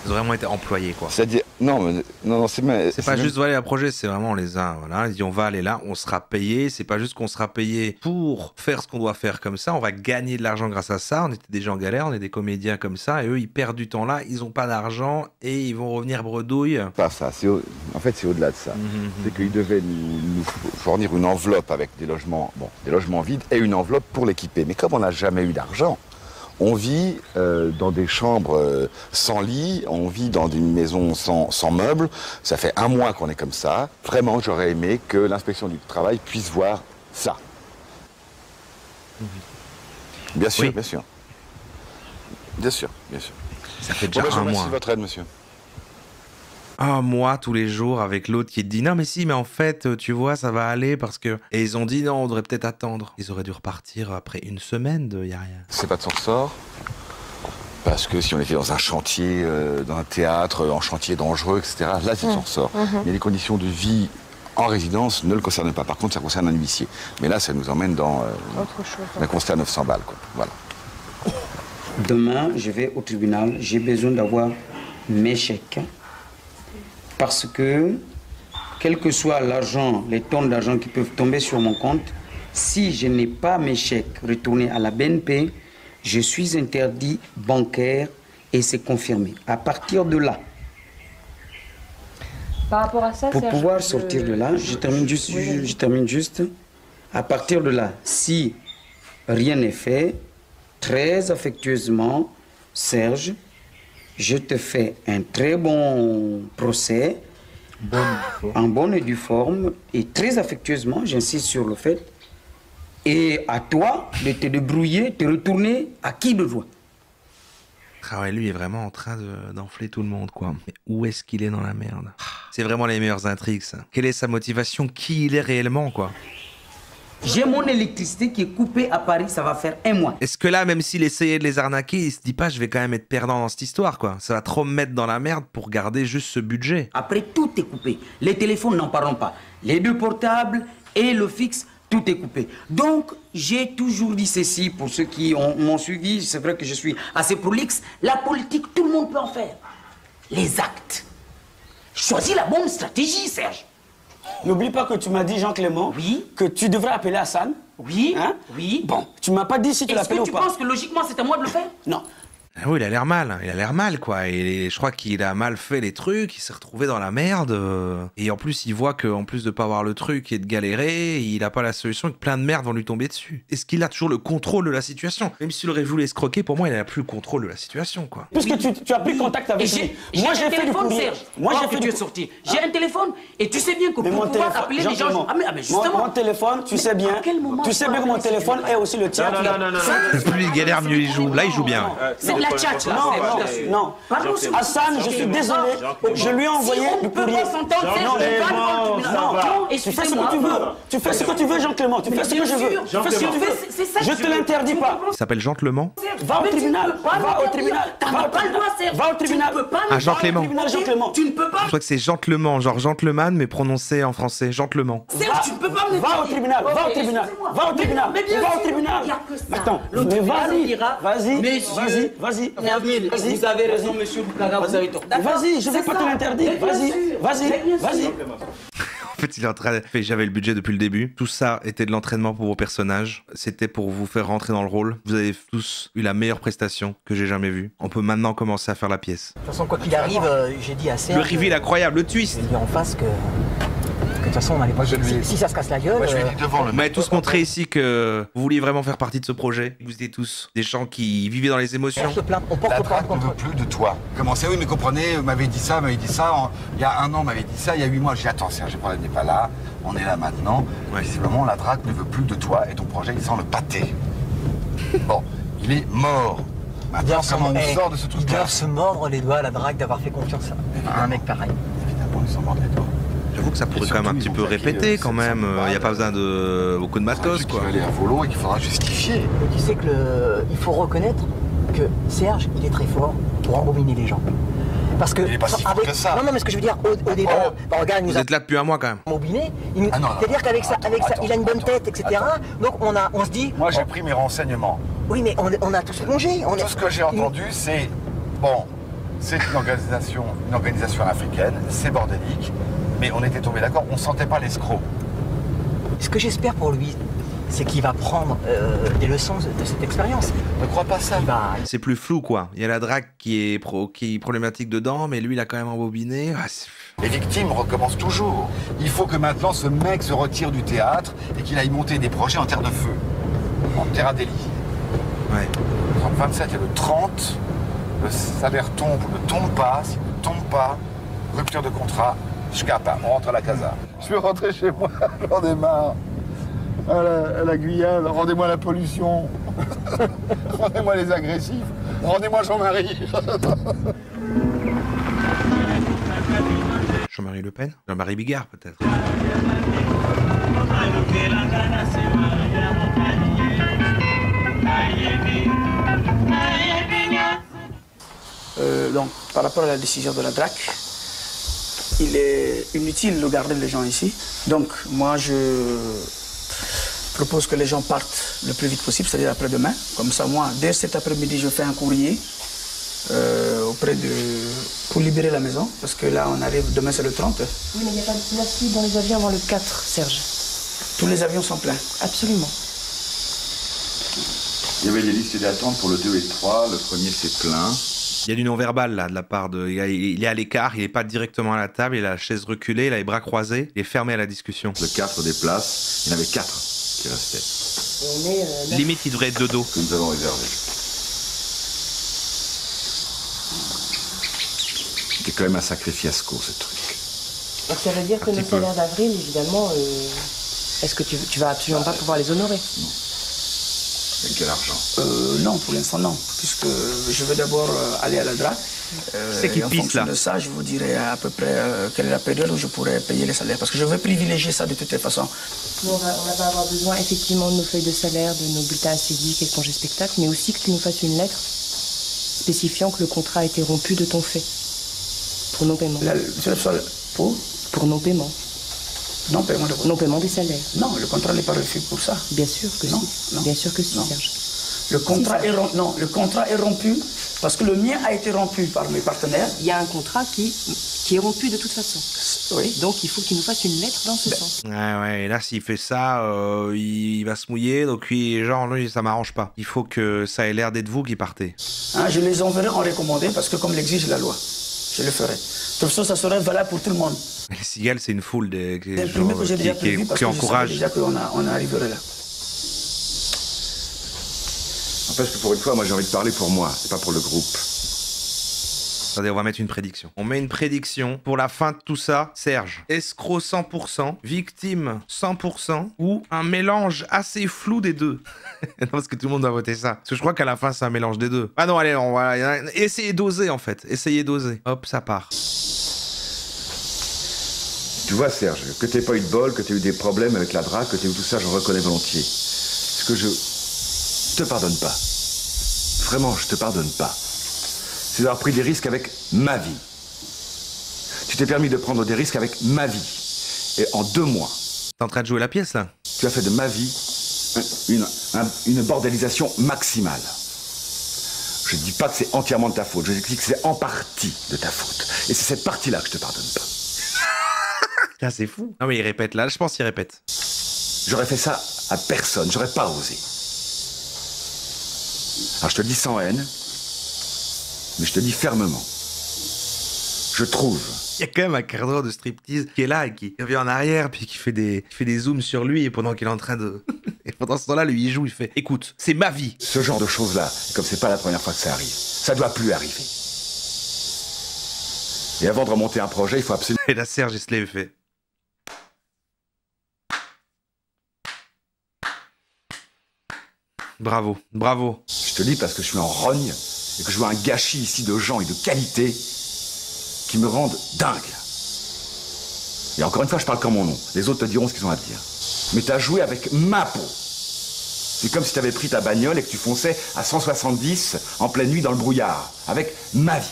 Ils ont vraiment été employés, quoi. C'est-à-dire... Non, c'est pas juste, voilà, un projet, c'est vraiment, on les a, voilà. Ils disent, on va aller là, on sera payé. C'est pas juste qu'on sera payé pour faire ce qu'on doit faire comme ça. On va gagner de l'argent grâce à ça. On était déjà en galère, on est des comédiens comme ça. Et eux, ils perdent du temps là, ils ont pas d'argent et ils vont revenir bredouille. Pas ça. En fait, c'est au-delà de ça. C'est qu'ils devaient nous fournir une enveloppe avec des logements vides et une enveloppe pour l'équiper. Mais comme on n'a jamais eu d'argent, on vit dans des chambres sans lit, on vit dans une maison sans meubles. Ça fait 1 mois qu'on est comme ça. Vraiment, j'aurais aimé que l'inspection du travail puisse voir ça. Bien sûr, oui. bien sûr. Bien sûr, bien sûr. Ça fait déjà je vous 1 mois. remercie de votre aide, monsieur. 1 mois tous les jours avec l'autre qui te dit non mais si mais en fait tu vois ça va aller parce que et ils ont dit non on devrait peut-être attendre. Ils auraient dû repartir après 1 semaine de y a rien. C'est pas de son ressort parce que si on était dans un chantier, dans un théâtre, en chantier dangereux, etc. Là c'est de son ressort. Mais les conditions de vie en résidence ne le concernent pas. Par contre ça concerne un huissier. Mais là ça nous emmène dans un constat à 900 balles quoi. Voilà. Demain je vais au tribunal. J'ai besoin d'avoir mes chèques. Parce que, quel que soit l'argent, les tonnes d'argent qui peuvent tomber sur mon compte, si je n'ai pas mes chèques retournés à la BNP, je suis interdit bancaire et c'est confirmé. À partir de là, Par rapport à ça, pour Serge, pouvoir sortir de là, je termine juste, à partir de là, si rien n'est fait, très affectueusement, Serge, je te fais un très bon procès, en bonne et due forme, et très affectueusement, j'insiste sur le fait, et à toi de te débrouiller, de retourner à qui de toi. Ah ouais, lui est vraiment en train d'enfler tout le monde, quoi. Mais où est-ce qu'il est dans la merde? C'est vraiment les meilleures intrigues, ça. Quelle est sa motivation? Qui il est réellement, quoi? J'ai mon électricité qui est coupée à Paris, ça va faire 1 mois. Est-ce que là, même s'il essayait de les arnaquer, il se dit pas je vais quand même être perdant dans cette histoire, quoi? Ça va trop me mettre dans la merde pour garder juste ce budget. Après, tout est coupé. Les téléphones, n'en parlons pas. Les 2 portables et le fixe, tout est coupé. Donc, j'ai toujours dit ceci pour ceux qui m'ont suivi. C'est vrai que je suis assez prolixe. La politique, tout le monde peut en faire. Les actes. Choisis la bonne stratégie, Serge. N'oublie pas que tu m'as dit, Jean-Clément, que tu devrais appeler Hassan. Oui, hein? oui. Bon, tu m'as pas dit si tu l'appelais ou pas. Est-ce que tu penses que logiquement c'est à moi de le faire? Non. Ah oui, il a l'air mal, quoi. Et je crois qu'il a mal fait les trucs, il s'est retrouvé dans la merde. Et en plus, il voit qu'en plus de pas avoir le truc et de galérer, il a pas la solution et que plein de merde vont lui tomber dessus. Est-ce qu'il a toujours le contrôle de la situation? Même s'il aurait voulu escroquer, pour moi, il n'a plus le contrôle de la situation, quoi. Puisque tu as pris contact avec lui. Moi, j'ai fait du courrier. Moi, j'ai fait du sorti. J'ai un téléphone et tu sais bien que pour pouvoir appeler les gens... Ah mais justement... Mon téléphone, tu sais bien que mon téléphone est aussi le tien. Plus il galère, mieux il joue. Là, il joue bien. C'est de la tchatch, là. Non. Hassan, je suis désolé. Je lui ai envoyé du courrier. Non, tu fais ce que tu veux. Tu fais ce que tu veux, Jean-Clément. Tu fais ce que je veux. Je te l'interdis pas. Il s'appelle Jean Clément. Va au tribunal. Va au tribunal. Va au tribunal. Ah, Jean Clément. Tu ne peux pas. Je crois que c'est gentleman, genre gentleman, mais prononcé en français, gentleman. Serge, tu ne peux pas me... Va au tribunal. Va au tribunal. Va au tribunal. Va au tribunal. Attends, mais vas-y. Vous avez raison, monsieur Boukaga, vous avez tort. Vas-y, je vais pas te l'interdire. Vas-y. En fait, il est en train de... J'avais le budget depuis le début. Tout ça était de l'entraînement pour vos personnages. C'était pour vous faire rentrer dans le rôle. Vous avez tous eu la meilleure prestation que j'ai jamais vue. On peut maintenant commencer à faire la pièce. De toute façon, quoi qu'il arrive, j'ai dit à Serge... Le reveal incroyable, le twist. Je lui en face que de toute façon, on allait pas... Si ça se casse la gueule... Vous m'avez tous montré ici que vous vouliez vraiment faire partie de ce projet. Vous étiez tous des gens qui vivaient dans les émotions. La traque ne veut plus de toi. Comment ça? Oui, mais comprenez, vous m'avez dit ça, il y a 1 an, m'avait dit ça, il y a 8 mois. J'ai dit, attends, Serge, le problème n'est pas là, on est là maintenant. Visiblement, la traque ne veut plus de toi et ton projet, il sent le pâté. Bon, il est mort. Maintenant, comment on sort de ce truc-là? Ils doivent se mordre les doigts à la drague d'avoir fait confiance à un mec pareil. Évidemment, ils s'en mordent les doigts. J'avoue que ça pourrait quand même un petit peu répéter quand même. Il n'y a pas besoin de beaucoup de matos, quoi. Il va aller à volo et qu'il faudra justifier. Mais tu sais que il faut reconnaître que Serge, il est très fort pour embobiner les gens. Parce que. Il est pas si fort que ça. Non, mais ce que je veux dire, au départ, regarde, Vous êtes là depuis un mois quand même. Mobiné, c'est-à-dire qu'avec ça, il a une bonne tête, etc. Donc on se dit. Moi j'ai pris mes renseignements. Oui, mais on a tous plongé. Tout ce que j'ai entendu, c'est bon, c'est une organisation africaine, c'est bordélique, mais on était tombé d'accord, on sentait pas l'escroc. Ce que j'espère pour lui, c'est qu'il va prendre des leçons de cette expérience. Ne crois pas ça. C'est plus flou quoi. Il y a la drague qui est problématique dedans, mais lui il a quand même embobiné. Les victimes recommencent toujours. Il faut que maintenant ce mec se retire du théâtre et qu'il aille monter des projets en terre de feu, en terre à délit. Ouais. Le 27 et le 30, le salaire tombe ou ne tombe pas. S'il ne tombe pas, rupture de contrat, scapa, on rentre à la casa. Je veux rentrer chez moi, j'en ai marre. À la Guyane, rendez-moi la pollution. Rendez-moi les agressifs. Rendez-moi Jean-Marie. Jean-Marie Le Pen? Jean-Marie Bigard peut-être. Donc, par rapport à la décision de la DRAC, il est inutile de garder les gens ici. Donc, moi, je propose que les gens partent le plus vite possible, c'est-à-dire après-demain. Comme ça, moi, dès cet après-midi, je fais un courrier pour libérer la maison, parce que là, on arrive, demain, c'est le 30. Oui, mais il n'y a pas de place dans les avions avant le 4, Serge. Tous les avions sont pleins. Absolument. Il y avait des listes d'attente pour le 2 et le 3. Le premier, c'est plein. Il y a du non-verbal là, de la part de. Il est à l'écart, il n'est pas directement à la table, il a la chaise reculée, il a les bras croisés, il est fermé à la discussion. Le 4 des places, il y en avait 4 qui restaient. Limite, il devrait être de dos. Que nous avons réservé. C'était quand même un sacré fiasco, ce truc. Donc ça veut dire que nos salaires d'avril, évidemment, est-ce que tu vas absolument pas pouvoir les honorer? Non. Avec quel argent? Non, pour l'instant, non. Puisque je veux d'abord aller à la DRAC. C'est qui pisse là? De ça, je vous dirai à peu près quelle est la période où je pourrais payer les salaires. Parce que je veux privilégier ça de toutes les façons. Nous, on va avoir besoin effectivement de nos feuilles de salaire, de nos bulletins civiques et de congés spectacle, mais aussi que tu nous fasses une lettre spécifiant que le contrat a été rompu de ton fait. Pour non-paiement. Pour non-paiement. Non-paiement de quoi? Non-paiement des salaires. Non, le contrat n'est pas reçu pour ça. Bien sûr que si. Non. Bien sûr que si, non. Serge. Le contrat est rompu. Non, le contrat est rompu parce que le mien a été rompu par mes partenaires. Il y a un contrat qui est rompu de toute façon. Oui. Donc il faut qu'il nous fasse une lettre dans ce sens. Ouais, et là s'il fait ça, il va se mouiller, donc lui, genre, lui, ça m'arrange pas. Il faut que ça ait l'air d'être vous qui partez. Je les enverrai en recommandé parce que comme l'exige la loi, je le ferai. De toute façon, ça serait valable pour tout le monde. Les cigales, c'est une foule qui encourage. Déjà qu'on arriverait là. Parce que pour une fois, moi j'ai envie de parler pour moi, et pas pour le groupe. Attendez, on va mettre une prédiction. On met une prédiction pour la fin de tout ça. Serge, escroc 100%, victime 100%, ou un mélange assez flou des deux. Non, parce que tout le monde doit voter ça. Parce que je crois qu'à la fin, c'est un mélange des deux. Ah non, allez, on va essayer d'oser en fait. Essayez d'oser. Hop, ça part. Tu vois, Serge, que t'aies pas eu de bol, que t'aies eu des problèmes avec la DRAC, que t'aies eu tout ça, je reconnais volontiers. Ce que je te pardonne pas. Vraiment, je te pardonne pas. C'est d'avoir pris des risques avec ma vie. Tu t'es permis de prendre des risques avec ma vie. Et en 2 mois... T'es en train de jouer la pièce, là? Tu as fait de ma vie une bordélisation maximale. Je ne dis pas que c'est entièrement de ta faute. Je dis que c'est en partie de ta faute. Et c'est cette partie-là que je te pardonne pas. Ah, c'est fou. Non, mais il répète, là. Je pense qu'il répète. J'aurais fait ça à personne. J'aurais pas osé. Alors, je te le dis sans haine, mais je te dis fermement. Je trouve... Il y a quand même un quart d'heure de striptease qui est là et qui revient en arrière, puis qui fait des zooms sur lui, et pendant qu'il est en train de... Et pendant ce temps-là, lui, il joue, il fait « Écoute, c'est ma vie !» Ce genre de choses-là, comme c'est pas la première fois que ça arrive, ça doit plus arriver. Et avant de remonter un projet, il faut absolument... Et là, Serge, il se lève et fait... Bravo, bravo. Je te dis parce que je suis en rogne et que je vois un gâchis ici de gens et de qualité qui me rendent dingue. Et encore une fois, je parle comme mon nom. Les autres te diront ce qu'ils ont à te dire. Mais t'as joué avec ma peau. C'est comme si t'avais pris ta bagnole et que tu fonçais à 170 en pleine nuit dans le brouillard. Avec ma vie.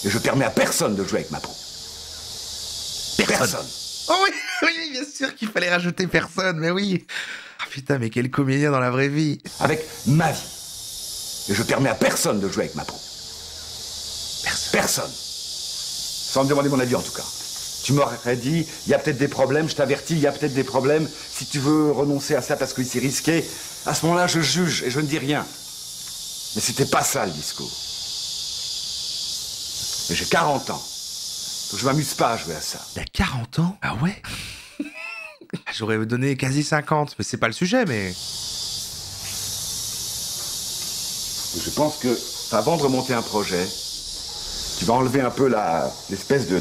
Et je permets à personne de jouer avec ma peau. Personne. Oh oui, oui, bien sûr qu'il fallait rajouter personne, mais oui. Ah putain, mais quel comédien dans la vraie vie. Avec ma vie. Et je permets à personne de jouer avec ma peau. Personne. Sans me demander mon avis en tout cas. Tu m'aurais dit, il y a peut-être des problèmes, je t'avertis, il y a peut-être des problèmes. Si tu veux renoncer à ça parce que c'est risqué, à ce moment-là, je juge et je ne dis rien. Mais c'était pas ça le discours. Mais j'ai 40 ans. Donc je m'amuse pas à jouer à ça. Il a 40 ans? Ah ouais? J'aurais donné quasi 50, mais c'est pas le sujet, mais... Je pense que avant de remonter un projet, tu vas enlever un peu l'espèce de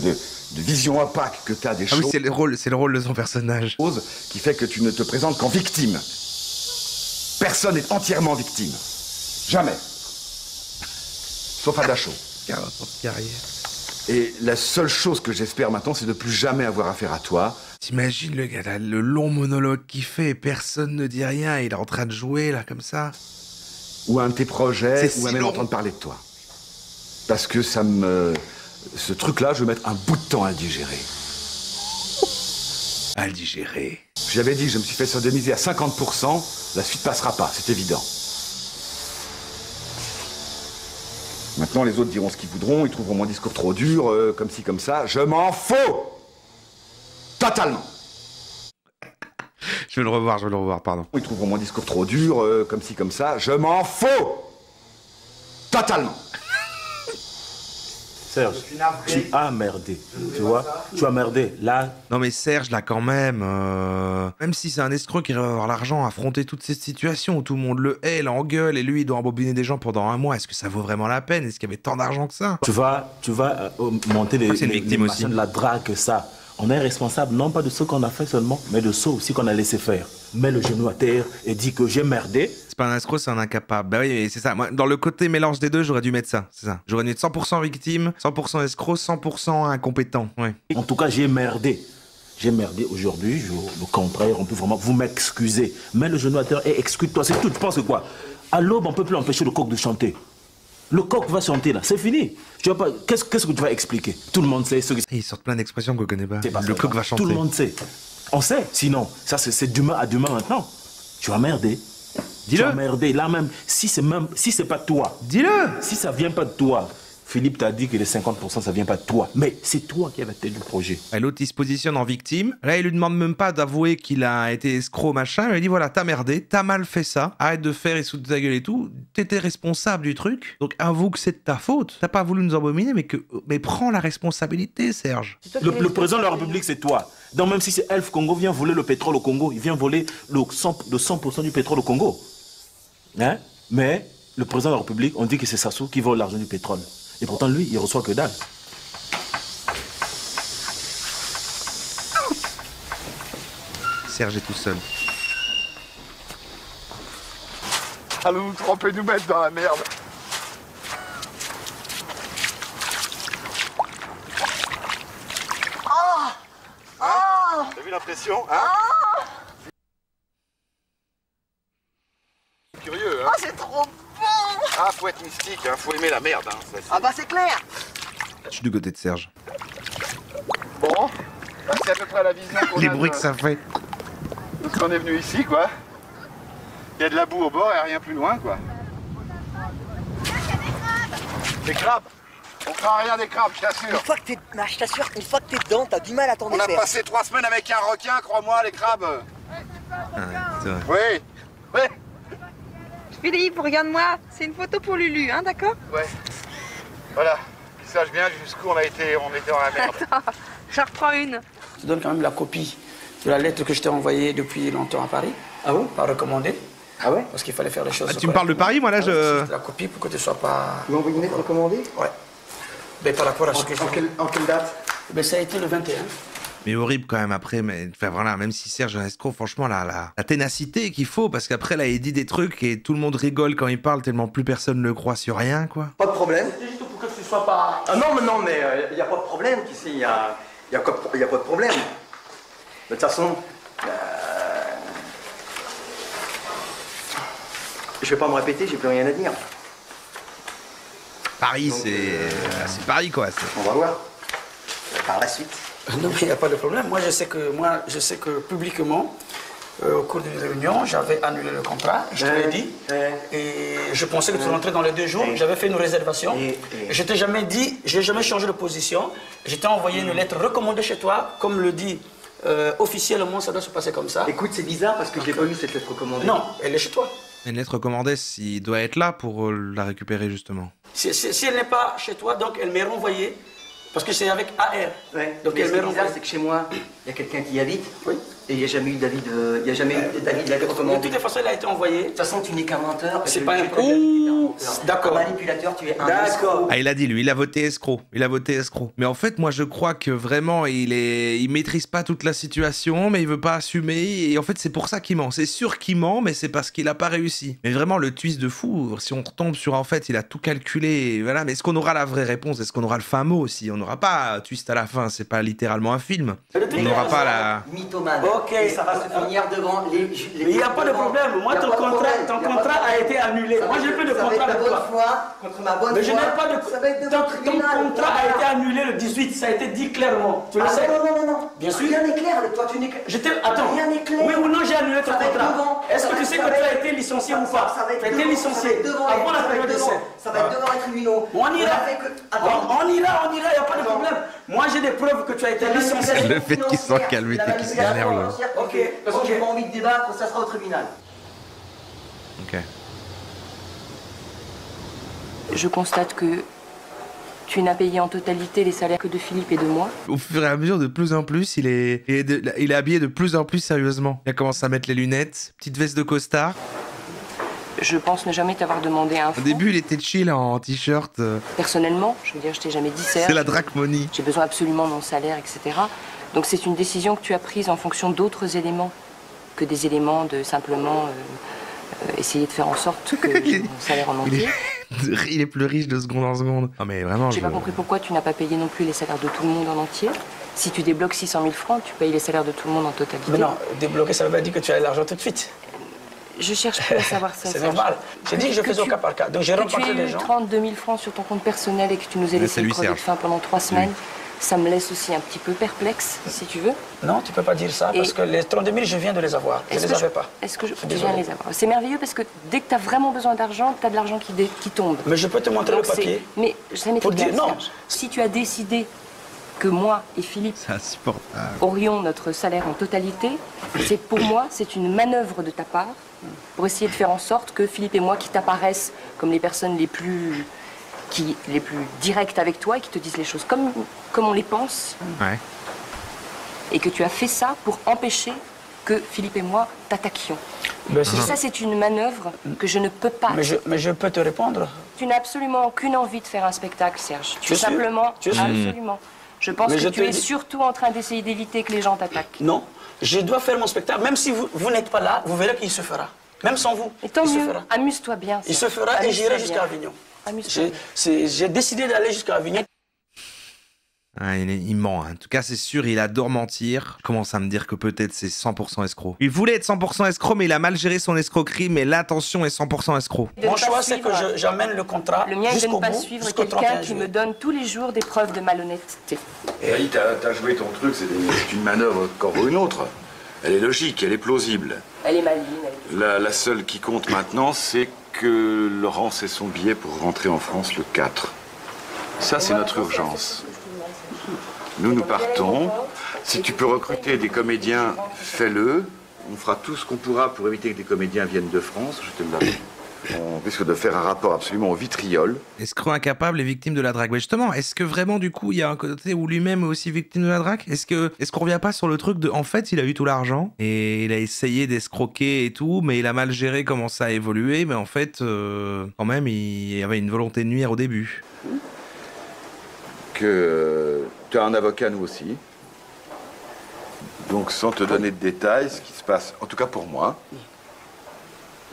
vision opaque que tu as des choses. Ah oui, c'est le rôle de son personnage. Qui fait que tu ne te présentes qu'en victime. Personne n'est entièrement victime. Jamais. Sauf à Dachau. 40 ans de carrière. Et la seule chose que j'espère maintenant, c'est de plus jamais avoir affaire à toi. T'imagines le gars, là, le long monologue qu'il fait, et personne ne dit rien, il est en train de jouer, là, comme ça. Ou un de tes projets, C'est ou si même long. en train de parler de toi. Parce que ça me... Ce truc-là, je vais mettre un bout de temps à le digérer. À le digérer. J'avais dit, je me suis fait sodomiser à 50%, la suite passera pas, c'est évident. Maintenant, les autres diront ce qu'ils voudront, ils trouveront mon discours trop dur, comme ci, comme ça. Je m'en fous! Totalement! Je vais le revoir, pardon. Ils trouveront mon discours trop dur, comme ci, comme ça. Je m'en fous! Totalement! Serge, tu as merdé, tu vois? Tu as merdé, là... Non mais Serge, là, quand même... Même si c'est un escroc qui va avoir l'argent à affronter toutes ces situations où tout le monde le hait, l'engueule, et lui, il doit embobiner des gens pendant un mois, est-ce que ça vaut vraiment la peine? Est-ce qu'il y avait tant d'argent que ça? Tu vas monter les victime aussi. machins de la drague, ça. On est responsable non pas de ce qu'on a fait seulement, mais de ce aussi qu'on a laissé faire. Mets le genou à terre et dis que j'ai merdé. C'est pas un escroc, c'est un incapable. Bah oui, c'est ça. Moi, dans le côté mélange des deux, j'aurais dû mettre ça. C'est ça. J'aurais dû être 100% victime, 100% escroc, 100% incompétent. Ouais. En tout cas, j'ai merdé. J'ai merdé aujourd'hui, le contraire, on peut vraiment vous m'excuser. Mets le genou à terre et excuse-toi. C'est tout. Tu penses que quoi? À l'aube, on peut plus empêcher le coq de chanter. Le coq va chanter là, c'est fini. Tu vas pas. Qu'est-ce que tu vas expliquer? Tout le monde sait ce que... Ils sortent plein d'expressions qu'on connaît pas. C'est pas Le ça, coq va chanter. Tout le monde sait. On sait, sinon, ça c'est demain à demain maintenant. Tu as merdé. Dis-le. Tu as merdé. Là même, si c'est pas toi. Dis-le. Si ça vient pas de toi. Philippe t'a dit que les 50% ça vient pas de toi. Mais c'est toi qui as la tête du projet. Et l'autre, il se positionne en victime. Là, il lui demande même pas d'avouer qu'il a été escroc, machin. Il lui dit voilà, t'as merdé, t'as mal fait ça. Arrête de faire et sous ta gueule et tout. T'étais responsable du truc. Donc avoue que c'est de ta faute. T'as pas voulu nous embobiner, mais prends la responsabilité, Serge. Le président de la République, c'est toi. Donc même si c'est Elf Congo vient voler le pétrole au Congo, il vient voler le 100% du pétrole au Congo. Hein? Mais le président de la République, on dit que c'est Sassou qui vole l'argent du pétrole. Et pourtant, lui, il reçoit que dalle. Serge est tout seul. Allons nous tremper, nous mettre dans la merde. T'as vu la pression, hein? Curieux, hein? Ah, c'est trop bon! Ah, faut être mystique, hein, faut aimer la merde, hein. Ça, Ah bah c'est clair! Je suis du côté de Serge. Bon, bah, c'est à peu près la vision qu'on a. Les bruits que ça fait. Parce qu'on est venu ici, quoi. Il y a de la boue au bord et rien plus loin, quoi. Des crabes. On craint rien des crabes, je t'assure. Une fois que t'es... Bah, je t'assure, une fois que t'es dedans, t'as du mal à t'en On a défaire. passé 3 semaines avec un requin, crois-moi, les crabes. C'est vrai. Oui. Philippe, regarde-moi. C'est une photo pour Lulu, hein, d'accord? Ouais. Voilà. Qu'ils sachent bien jusqu'où on était dans la merde. Attends, j'en reprends une. Je te donne quand même la copie de la lettre que je t'ai envoyée depuis longtemps à Paris. Ah bon? Pas recommandée. Ah ouais? Parce qu'il fallait faire les choses. Tu me parles de Paris, moi là je... La copie pour que tu ne sois pas... Tu m'as envoyé une lettre recommandée? Ouais. Mais par rapport à ce que je... En quelle date? Ben, ça a été le 21. Mais horrible quand même après, mais enfin voilà, même si Serge est un escroc, franchement la ténacité qu'il faut, parce qu'après là il dit des trucs et tout le monde rigole quand il parle tellement plus personne ne le croit sur rien quoi. Pas de problème. C'est juste pour que tu sois pas... Ah non, mais il n'y a pas de problème ici, il y a pas de problème. De toute façon, je vais pas me répéter, j'ai plus rien à dire. Paris, c'est Paris, quoi. On va voir. Par la suite. Non, mais il n'y a pas de problème. Moi, je sais que publiquement, au cours d'une réunion, j'avais annulé le contrat, je te l'ai dit. Et je pensais que tu rentrais dans les 2 jours. J'avais fait une réservation. Je t'ai jamais dit, j'ai jamais changé de position. Je t'ai envoyé une lettre recommandée chez toi, comme le dit officiellement, ça doit se passer comme ça. Écoute, c'est bizarre parce que je n'ai pas eu cette lettre recommandée. Non, elle est chez toi. Une lettre recommandée, il doit être là pour la récupérer, justement. Si elle n'est pas chez toi, donc elle m'est renvoyée. Parce que c'est avec AR. Ouais. Donc Mais elle ce qui m'est est bizarre, renvoyée. c'est que chez moi, il y a quelqu'un qui y habite. Oui. Et il n'y a jamais eu d'avis de. Il n'y a jamais eu d'avis de la lettre De recommandée. toute façon, elle a été envoyée. De toute façon, tu n'es qu'un menteur. C'est pas un coup. D'accord. Un manipulateur, tu es un D'accord. escroc. Ah, il a dit, lui, il a voté escroc. Il a voté escroc. Mais en fait, moi, je crois que vraiment, il maîtrise pas toute la situation, mais il veut pas assumer. Et en fait, c'est pour ça qu'il ment. C'est sûr qu'il ment, mais c'est parce qu'il a pas réussi. Mais vraiment, le twist de fou, si on retombe sur, en fait, il a tout calculé. Voilà. Mais est-ce qu'on aura la vraie réponse? Est-ce qu'on aura le fin mot aussi? On n'aura pas twist à la fin. C'est pas littéralement un film. On n'aura pas la... Mythomane. Ok. Et ça va se finir devant les. Il n'y a pas de problème. Moi, ton contrat a été annulé. Moi, j'ai plus de contrat avec toi. Contre ma bonne Mais je foi. n'ai pas de. Ça va être devant le Ton tribunal. contrat a été annulé le 18. Ça a été dit clairement. Tu le sais? Non. Bien sûr. Rien n'est clair. Toi, tu n'es que. Attends. Rien n'est clair. Oui ou non, j'ai annulé ton Ça va être contrat. devant. Est-ce que tu sais que tu as été licencié ou pas? Ça va être Tu as été devant. licencié Ça va être devant. avant la période d'essai. Ça va être devant les tribunaux. On ira. Attends. On ira, il n'y a pas de problème. Moi, j'ai des preuves que tu as été licencié. Le fait qu'il soit calmé, t'es qu'il s'énerve, là. Ok. De toute façon, j'ai pas envie de débattre. Ça sera au tribunal. Ok. Je constate que tu n'as payé en totalité les salaires que de Philippe et de moi. Au fur et à mesure, de plus en plus, il est habillé de plus en plus sérieusement. Il a commencé à mettre les lunettes, petite veste de costard. Je pense ne jamais t'avoir demandé un Au franc. début, il était chill en t-shirt. Personnellement, je veux dire, je t'ai jamais dit Serge. C'est la drachmonie. J'ai besoin absolument de mon salaire, etc. Donc c'est une décision que tu as prise en fonction d'autres éléments que des éléments de simplement essayer de faire en sorte que j'ai mon salaire en entier. Il est plus riche de seconde en seconde. Non mais vraiment, J'ai pas compris pourquoi tu n'as pas payé non plus les salaires de tout le monde en entier. Si tu débloques 600 000 francs, tu payes les salaires de tout le monde en totalité. Mais non, débloquer, ça veut pas dire que tu as l'argent tout de suite. Je cherche plus à savoir ça. C'est Serge. normal. J'ai dit que je faisais au cas par cas. Donc j'ai rencontré Que tu des aies eu gens. 32 000 francs sur ton compte personnel et que tu nous aies Mais laissé c'est lui, crever de Serge. faim pendant 3 semaines, ça me laisse aussi un petit peu perplexe, si tu veux. Non, tu peux pas dire ça, parce que les 32 000, je viens de les avoir. Je les avais pas. Est-ce que je viens désolé. de les avoir? C'est merveilleux parce que dès que tu as vraiment besoin d'argent, tu as de l'argent qui tombe. Mais je peux te montrer Donc le papier. Mais ça m'était Pour bien, dire non. Serge. Si tu as décidé que moi et Philippe c'est insupportable. aurions notre salaire en totalité, c'est pour moi, c'est une manœuvre de ta part pour essayer de faire en sorte que Philippe et moi, qui t'apparaissent comme les personnes les plus directes avec toi et qui te disent les choses comme on les pense, Ouais. et que tu as fait ça pour empêcher que Philippe et moi t'attaquions. Ben, Et c'est- ça, c'est une manœuvre que je ne peux pas accepter. Mais je peux te répondre. Tu n'as absolument aucune envie de faire un spectacle, Serge. Tu Tu es veux sûr simplement... Tu es sûr Absolument. Je pense Mais que je tu te es dis- surtout en train d'essayer d'éviter que les gens t'attaquent. Non, je dois faire mon spectacle. Même si vous n'êtes pas là, vous verrez qu'il se fera. Même sans vous. Et tant il se mieux, fera. amuse-toi bien. Il se Serge. fera et Amuse-toi j'irai bien. jusqu'à Avignon. Amuse-toi bien. J'ai décidé d'aller jusqu'à Avignon. Ah, il ment. En tout cas, c'est sûr, il adore mentir. Je commence à me dire que peut-être c'est 100% escroc. Il voulait être 100% escroc, mais il a mal géré son escroquerie. Mais l'attention est 100% escroc. De ne Mon pas choix, c'est que suivre- j'amène le contrat Le mien est de jusqu'au ne pas bout, suivre jusqu'au quelqu'un 31 qui juillet. me donne tous les jours des preuves de malhonnêteté. Et t'as joué ton truc, c'est une manœuvre comme une autre. Elle est logique, elle est plausible. Elle est maligne. La seule qui compte maintenant, c'est que Laurence ait son billet pour rentrer en France le 4. Ça, c'est notre urgence. Nous partons. Si tu peux recruter des comédiens, fais-le. On fera tout ce qu'on pourra pour éviter que des comédiens viennent de France, je te l'avoue. On risque de faire un rapport absolument au vitriol. Escroc incapable et victime de la drague. Mais justement, est-ce que vraiment, du coup, il y a un côté où lui-même est aussi victime de la drague? Est-ce qu'on revient pas sur le truc de... En fait, il a eu tout l'argent et il a essayé d'escroquer et tout, mais il a mal géré comment ça a évolué. Mais en fait, quand même, il y avait une volonté de nuire au début. Que tu as un avocat, nous aussi. Donc, sans te donner de détails, ce qui se passe, en tout cas pour moi,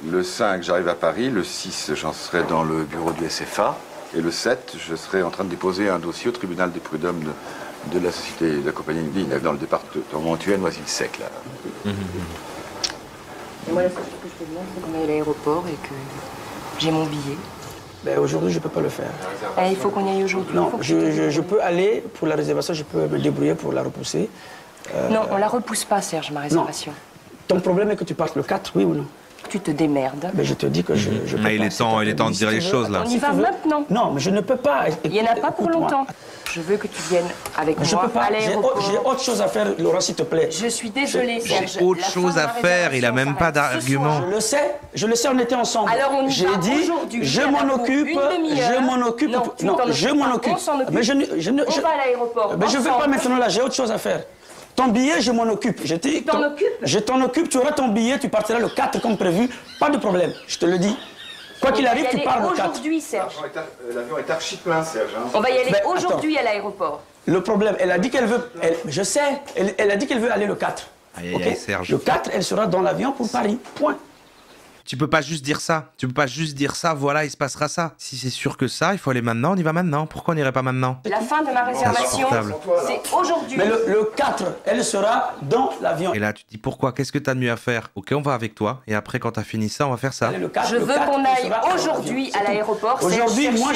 le 5, j'arrive à Paris, le 6, j'en serai dans le bureau du SFA, et le 7, je serai en train de déposer un dossier au tribunal des prud'hommes de la société de la compagnie de ligne, dans le département montuel Noisy-le-Sec, là. Et moi, la seule chose que je te demande, c'est qu'on aille à l'aéroport et que j'ai mon billet. Ben, aujourd'hui, je ne peux pas le faire. Il faut qu'on y aille aujourd'hui. Non, je peux aller pour la réservation, je peux me débrouiller pour la repousser. Non, on la repousse pas, Serge, ma réservation. Ton problème est que tu partes le 4, oui ou non? Tu te démerdes. Mais je te dis que je peux il est temps de dire les choses là. On y va maintenant. Non, mais je ne peux pas. Il n'y en a pas pour longtemps. Je veux que tu viennes avec moi à l'aéroport. J'ai autre chose à faire, Laura, s'il te plaît. Je suis désolée, Serge. J'ai autre chose à faire, il a même pas d'argument. Je le sais, on était ensemble. Alors on y J'ai va dit, aujourd'hui. je m'en occupe, je m'en occupe. Non, je m'en occupe. Mais je on va à l'aéroport. Mais je ne vais pas maintenant là, j'ai autre chose à faire. Ton billet, je m'en occupe. Tu t'en occupes? Je t'en occupe, tu auras ton billet, tu partiras le 4 comme prévu. Pas de problème, je te le dis. Quoi qu'il arrive, tu pars le 4. Aujourd'hui, Serge. L'avion est archi plein, Serge. On va y aller aujourd'hui à l'aéroport. Le problème, elle a dit qu'elle veut... je sais, elle a dit qu'elle veut aller le 4. Aïe, Serge. Le 4, elle sera dans l'avion pour Paris. Point. Tu peux pas juste dire ça. Tu peux pas juste dire ça, voilà, il se passera ça. Si c'est sûr que ça, il faut aller maintenant, on y va maintenant. Pourquoi on n'irait pas maintenant? La fin de ma réservation, c'est aujourd'hui. Mais le 4, elle sera dans l'avion. Et là, tu te dis pourquoi? Qu'est-ce que t'as de mieux à faire? Ok, on va avec toi. Et après, quand t'as fini ça, on va faire ça. Je veux qu'on aille aujourd'hui à l'aéroport. Aujourd'hui, moi,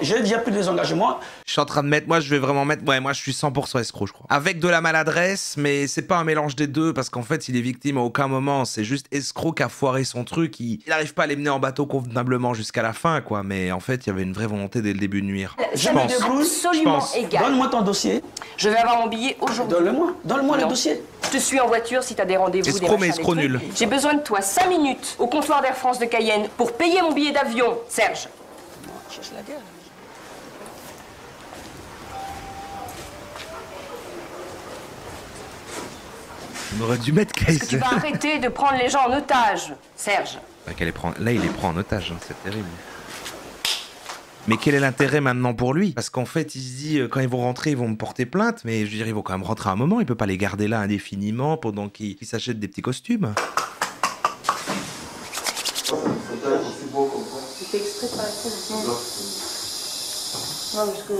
j'ai déjà pris des engagements. Je suis en train de mettre, moi je vais vraiment mettre, moi je suis 100% escroc je crois. Avec de la maladresse, mais c'est pas un mélange des deux parce qu'en fait il est victime à aucun moment, c'est juste escroc qui a foiré son truc, il n'arrive pas à les mener en bateau convenablement jusqu'à la fin quoi, mais en fait il y avait une vraie volonté dès le début de nuire. Je pense. Absolument égal. Donne-moi ton dossier. Je vais avoir mon billet aujourd'hui. Donne-moi le dossier. Je te suis en voiture si t'as des rendez-vous. Escroc mais escroc nul. J'ai besoin de toi 5 minutes au comptoir d'Air France de Cayenne pour payer mon billet d'avion, Serge. Cherche la guerre. On aurait dû mettre Est-ce que tu vas arrêter de prendre les gens en otage, Serge? Là, il les prend en otage, hein, c'est terrible. Mais quel est l'intérêt maintenant pour lui? Parce qu'en fait, il se dit, quand ils vont rentrer, ils vont me porter plainte, mais je veux dire, ils vont quand même rentrer à un moment, il peut pas les garder là indéfiniment pendant qu'ils s'achètent des petits costumes. C'était exprès de pas répondre. Non, parce que...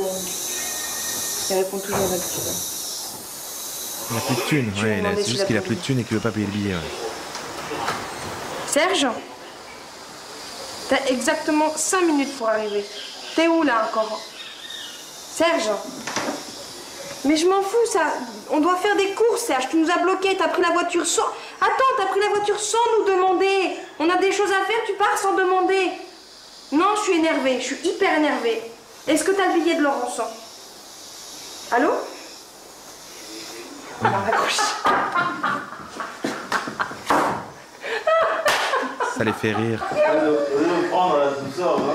il répond toujours d'habitude. Il a plus de thunes, ouais, c'est juste qu'il a plus de thunes et qu'il veut pas payer le billet, ouais. Serge, t'as exactement 5 minutes pour arriver. T'es où là encore? Serge? Mais je m'en fous, ça. On doit faire des courses, Serge. Tu nous as bloqués, t'as pris la voiture sans... Attends, t'as pris la voiture sans nous demander. On a des choses à faire, tu pars sans demander. Non, je suis énervée, je suis hyper énervée. Est-ce que t'as le billet de Laurence? Allô? On va raccrocher. Ça les fait rire. Vous prendre la douceur, hein.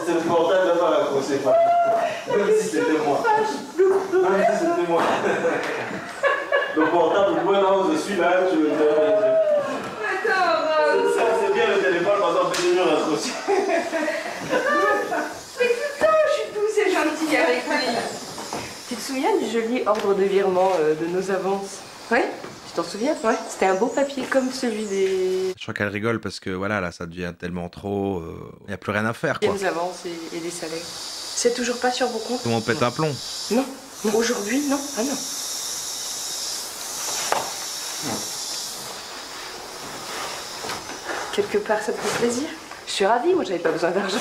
C'est le portable de pas raccrocher. Même si c'était moi. Même si c'était moi. Le portable, le point là où je suis là, je veux dire. C'est bien le téléphone, par exemple, de mieux raccrocher. Mais putain, je suis douce et gentille avec lui. Tu te souviens du joli ordre de virement de nos avances? Oui. Tu t'en souviens? Ouais. C'était un beau papier comme celui des... Je crois qu'elle rigole parce que voilà, là ça devient tellement trop... Il n'y a plus rien à faire quoi. Des avances et des salaires. C'est toujours pas sur vos comptes? Comment on pète un plomb? Non. Aujourd'hui, non. Ah non. Quelque part, ça te fait plaisir? Je suis ravie, moi j'avais pas besoin d'argent.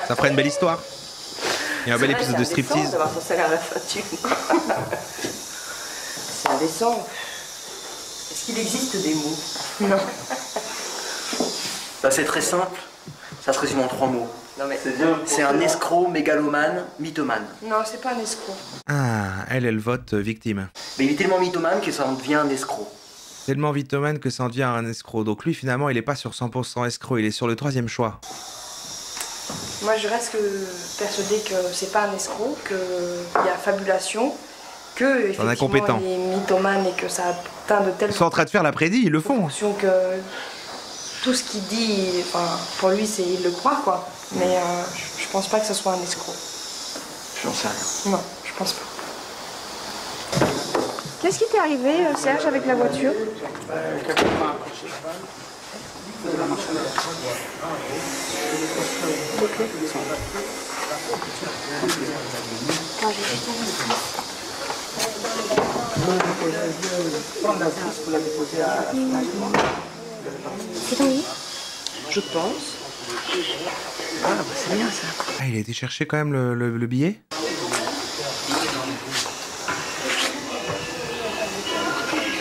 Ça ferait une belle histoire. Il y a un bel épisode de striptease. D'avoir son salaire à la fin C'est indécent. Est-ce qu'il existe des mots? Non. Bah, c'est très simple. Ça se résume en 3 mots. Non mais... C'est un escroc, mégalomane, mythomane. Non, c'est pas un escroc. Ah, elle vote victime. Mais il est tellement mythomane que ça en devient un escroc. Tellement vitomane que ça en devient un escroc. Donc lui, finalement, il est pas sur 100% escroc, il est sur le 3e choix. Moi, je reste persuadée que c'est pas un escroc, qu'il y a fabulation, que effectivement il est mythomane et que ça atteint de telles... Ils sont en train de faire l'après-dit, ils le font. Que tout ce qu'il dit, enfin, pour lui, c'est il le croit, quoi. Mais je pense pas que ce soit un escroc. J'en sais rien. Non, je pense pas. Qu'est-ce qui t'est arrivé, Serge, avec la voiture? C'est ton lit? Je pense. Ah, bah c'est bien ça. Ah, il a été chercher quand même le billet?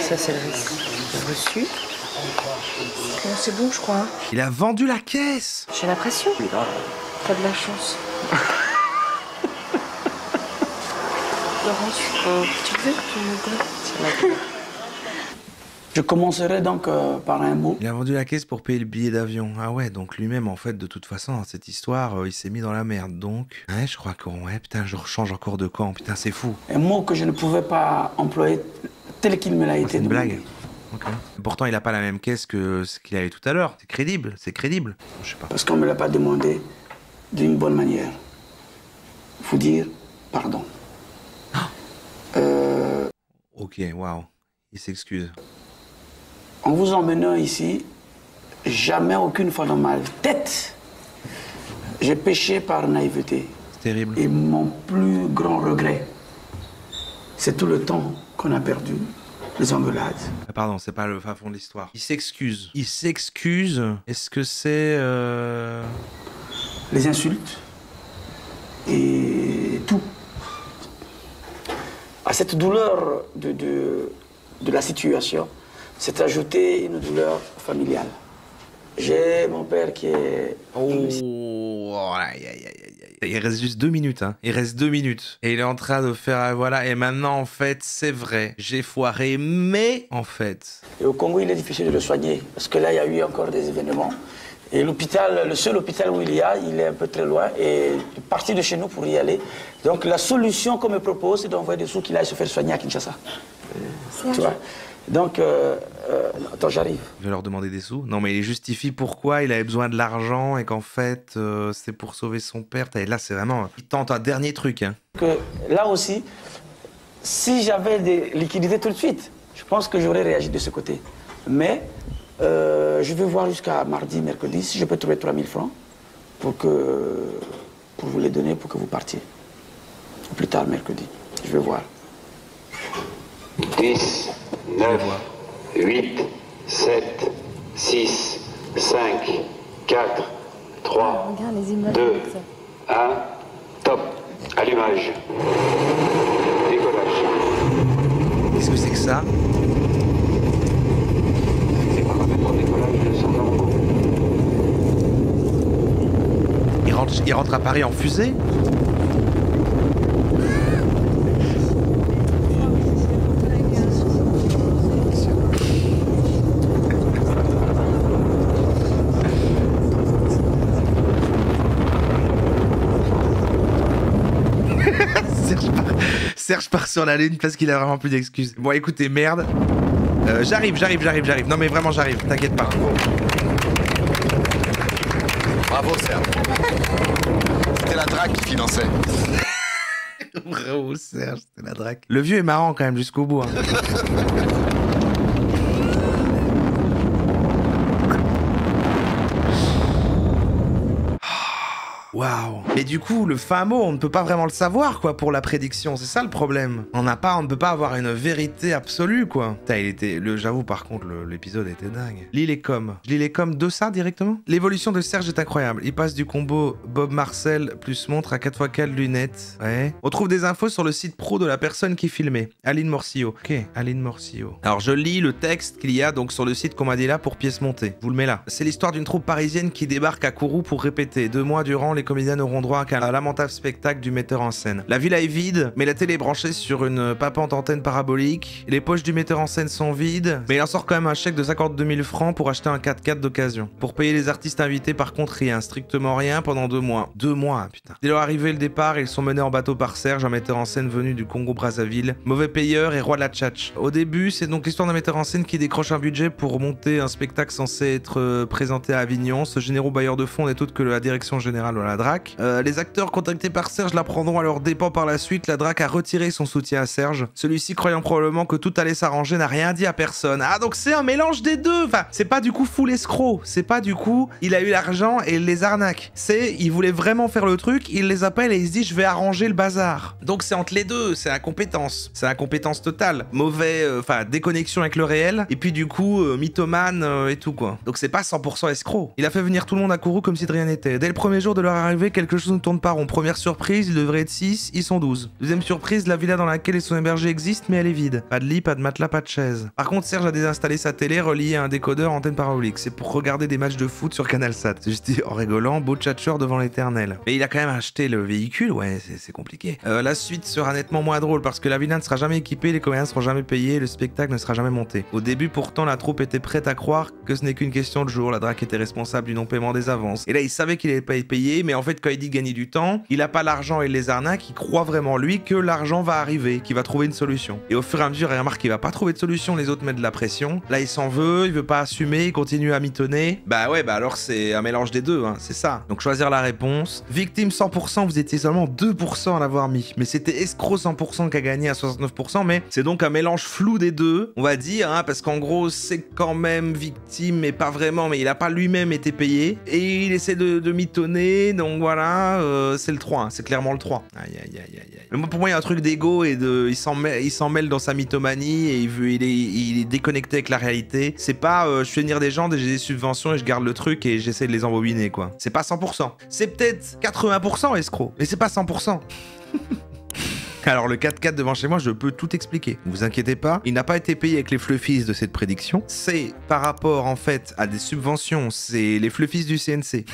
Ça, c'est le reçu. Bon, c'est bon, je crois. Hein. Il a vendu la caisse. J'ai l'impression. T'as de la chance. Laurence, tu veux que tu me... Je commencerai donc par un mot. Il a vendu la caisse pour payer le billet d'avion. Ah ouais, donc lui-même, en fait, de toute façon, dans cette histoire, il s'est mis dans la merde. Donc, ouais, je crois qu'on... Ouais, putain, je rechange encore de camp. Putain, c'est fou. Un mot que je ne pouvais pas employer tel qu'il me l'a été. C'est une blague. Okay. Pourtant, il a pas la même caisse que ce qu'il avait tout à l'heure. C'est crédible, c'est crédible. Je sais pas. Parce qu'on me l'a pas demandé d'une bonne manière. Faut dire pardon. Ok, waouh. Il s'excuse. En vous emmenant ici, jamais aucune fois dans ma tête, j'ai péché par naïveté. C'est terrible. Et mon plus grand regret, c'est tout le temps qu'on a perdu. Les engueulades. Ah, pardon, c'est pas le fin fond de l'histoire. Il s'excuse. Il s'excuse. Est-ce que c'est... Les insultes et tout. À cette douleur de la situation, s'est ajoutée une douleur familiale. J'ai mon père qui est... Oh, aïe, aïe, aïe, aïe. Il reste juste 2 minutes, hein. Il reste 2 minutes. Et il est en train de faire, voilà, et maintenant, en fait, c'est vrai. J'ai foiré, mais, en fait... Et au Congo, il est difficile de le soigner, parce que là, il y a eu encore des événements. Et l'hôpital, le seul hôpital où il est un peu très loin, et parti de chez nous pour y aller. Donc, la solution qu'on me propose, c'est d'envoyer des sous qu'il aille se faire soigner à Kinshasa. Tu vois? Donc, attends, j'arrive. Je vais leur demander des sous. Non, mais il justifie pourquoi il avait besoin de l'argent et qu'en fait, c'est pour sauver son père. Et là, c'est vraiment... Il tente un dernier truc. Hein. Que là aussi, si j'avais des liquidités tout de suite, je pense que j'aurais réagi de ce côté. Mais je vais voir jusqu'à mardi, mercredi, si je peux trouver 3000 francs pour vous les donner pour que vous partiez. Ou plus tard, mercredi. Je vais voir. 10, 9, 8, 7, 6, 5, 4, 3, 2, 1, top, allumage, décollage. Qu'est-ce que c'est que ça? Il rentre à Paris en fusée? Serge part sur la lune parce qu'il a vraiment plus d'excuses. Bon, écoutez, merde. J'arrive. Non, mais vraiment, j'arrive. T'inquiète pas. Bravo, Serge. C'était la drague qui finançait. Bravo, Serge, c'était la drague. Le vieux est marrant quand même jusqu'au bout. Hein. Waouh. Mais du coup, le fin mot, on ne peut pas vraiment le savoir, quoi, pour la prédiction. C'est ça le problème. On ne peut pas avoir une vérité absolue, quoi. Putain, j'avoue, par contre, l'épisode était dingue. Lis les coms. Je lis les coms de ça directement. L'évolution de Serge est incroyable. Il passe du combo Bob Marcel plus montre à 4x4 lunettes. Ouais. On trouve des infos sur le site pro de la personne qui filmait. Aline Morcillo. Ok, Aline Morcillo. Alors, je lis le texte qu'il y a donc sur le site qu'on m'a dit là pour pièce montée. Je vous le mets là. C'est l'histoire d'une troupe parisienne qui débarque à Kourou pour répéter. 2 mois durant, les comédiens n'auront droit qu'à un lamentable spectacle du metteur en scène. La villa est vide, mais la télé est branchée sur une papante antenne parabolique. Les poches du metteur en scène sont vides, mais il en sort quand même un chèque de 52 000 francs pour acheter un 4x4 d'occasion. Pour payer les artistes invités, par contre, rien, strictement rien pendant 2 mois. 2 mois, putain. Dès leur arrivée le départ, ils sont menés en bateau par Serge, un metteur en scène venu du Congo-Brazzaville, mauvais payeur et roi de la tchatch. Au début, c'est donc l'histoire d'un metteur en scène qui décroche un budget pour monter un spectacle censé être présenté à Avignon. Ce généreux bailleur de fonds n'est autre que la direction générale, voilà, la DRAC. Les acteurs contactés par Serge l'apprendront à leurs dépens par la suite. La DRAC a retiré son soutien à Serge. Celui-ci, croyant probablement que tout allait s'arranger, n'a rien dit à personne. Ah, donc c'est un mélange des deux. Enfin, c'est pas du coup full escroc. C'est pas du coup, il a eu l'argent et il les arnaque. C'est, il voulait vraiment faire le truc, il les appelle et il se dit, je vais arranger le bazar. Donc c'est entre les deux, c'est incompétence. C'est incompétence totale. Mauvais, enfin, déconnexion avec le réel. Et puis du coup, mythomane et tout quoi. Donc c'est pas 100% escroc. Il a fait venir tout le monde à Kourou comme si de rien n'était. Dès le premier jour de leur arrivée, quelque chose ne tourne pas rond. Première surprise, ils devraient être 6, ils sont 12. Deuxième surprise, la villa dans laquelle ils sont hébergés existe, mais elle est vide. Pas de lit, pas de matelas, pas de chaise. Par contre, Serge a désinstallé sa télé reliée à un décodeur antenne parabolique. C'est pour regarder des matchs de foot sur CanalSat. C'est juste dit en rigolant, beau tchatcheur devant l'éternel. Mais il a quand même acheté le véhicule, ouais, c'est compliqué. La suite sera nettement moins drôle parce que la villa ne sera jamais équipée, les comédiens ne seront jamais payés, le spectacle ne sera jamais monté. Au début, pourtant, la troupe était prête à croire que ce n'est qu'une question de jour. La DRAC était responsable du non-paiement des avances. Et là, il savait qu'il n'allait pas être payé, mais en fait, quand il dit gagner du temps, il a pas l'argent et les arnaques, il croit vraiment, lui, que l'argent va arriver, qu'il va trouver une solution. Et au fur et à mesure, il remarque qu'il va pas trouver de solution, les autres mettent de la pression. Là, il s'en veut, il veut pas assumer, il continue à mitonner. Bah ouais, bah alors c'est un mélange des deux, hein, c'est ça. Donc choisir la réponse. Victime 100%, vous étiez seulement 2% à l'avoir mis. Mais c'était escroc 100% qui a gagné à 69%, mais c'est donc un mélange flou des deux, on va dire, hein, parce qu'en gros, c'est quand même victime, mais pas vraiment, mais il a pas lui-même été payé. Et il essaie de mitonner, donc voilà, c'est le 3, hein, c'est clairement le 3. Aïe, aïe, aïe, aïe, aïe. Mais pour moi, il y a un truc d'ego et il s'en mêle dans sa mythomanie et il est déconnecté avec la réalité. C'est pas, je fais venir des gens, j'ai des subventions et je garde le truc et j'essaie de les embobiner, quoi. C'est pas 100%. C'est peut-être 80% escroc, mais c'est pas 100%. Alors le 4x4 devant chez moi, je peux tout expliquer. Ne vous inquiétez pas, il n'a pas été payé avec les fluffies de cette prédiction. C'est par rapport en fait à des subventions, c'est les fluffies du CNC.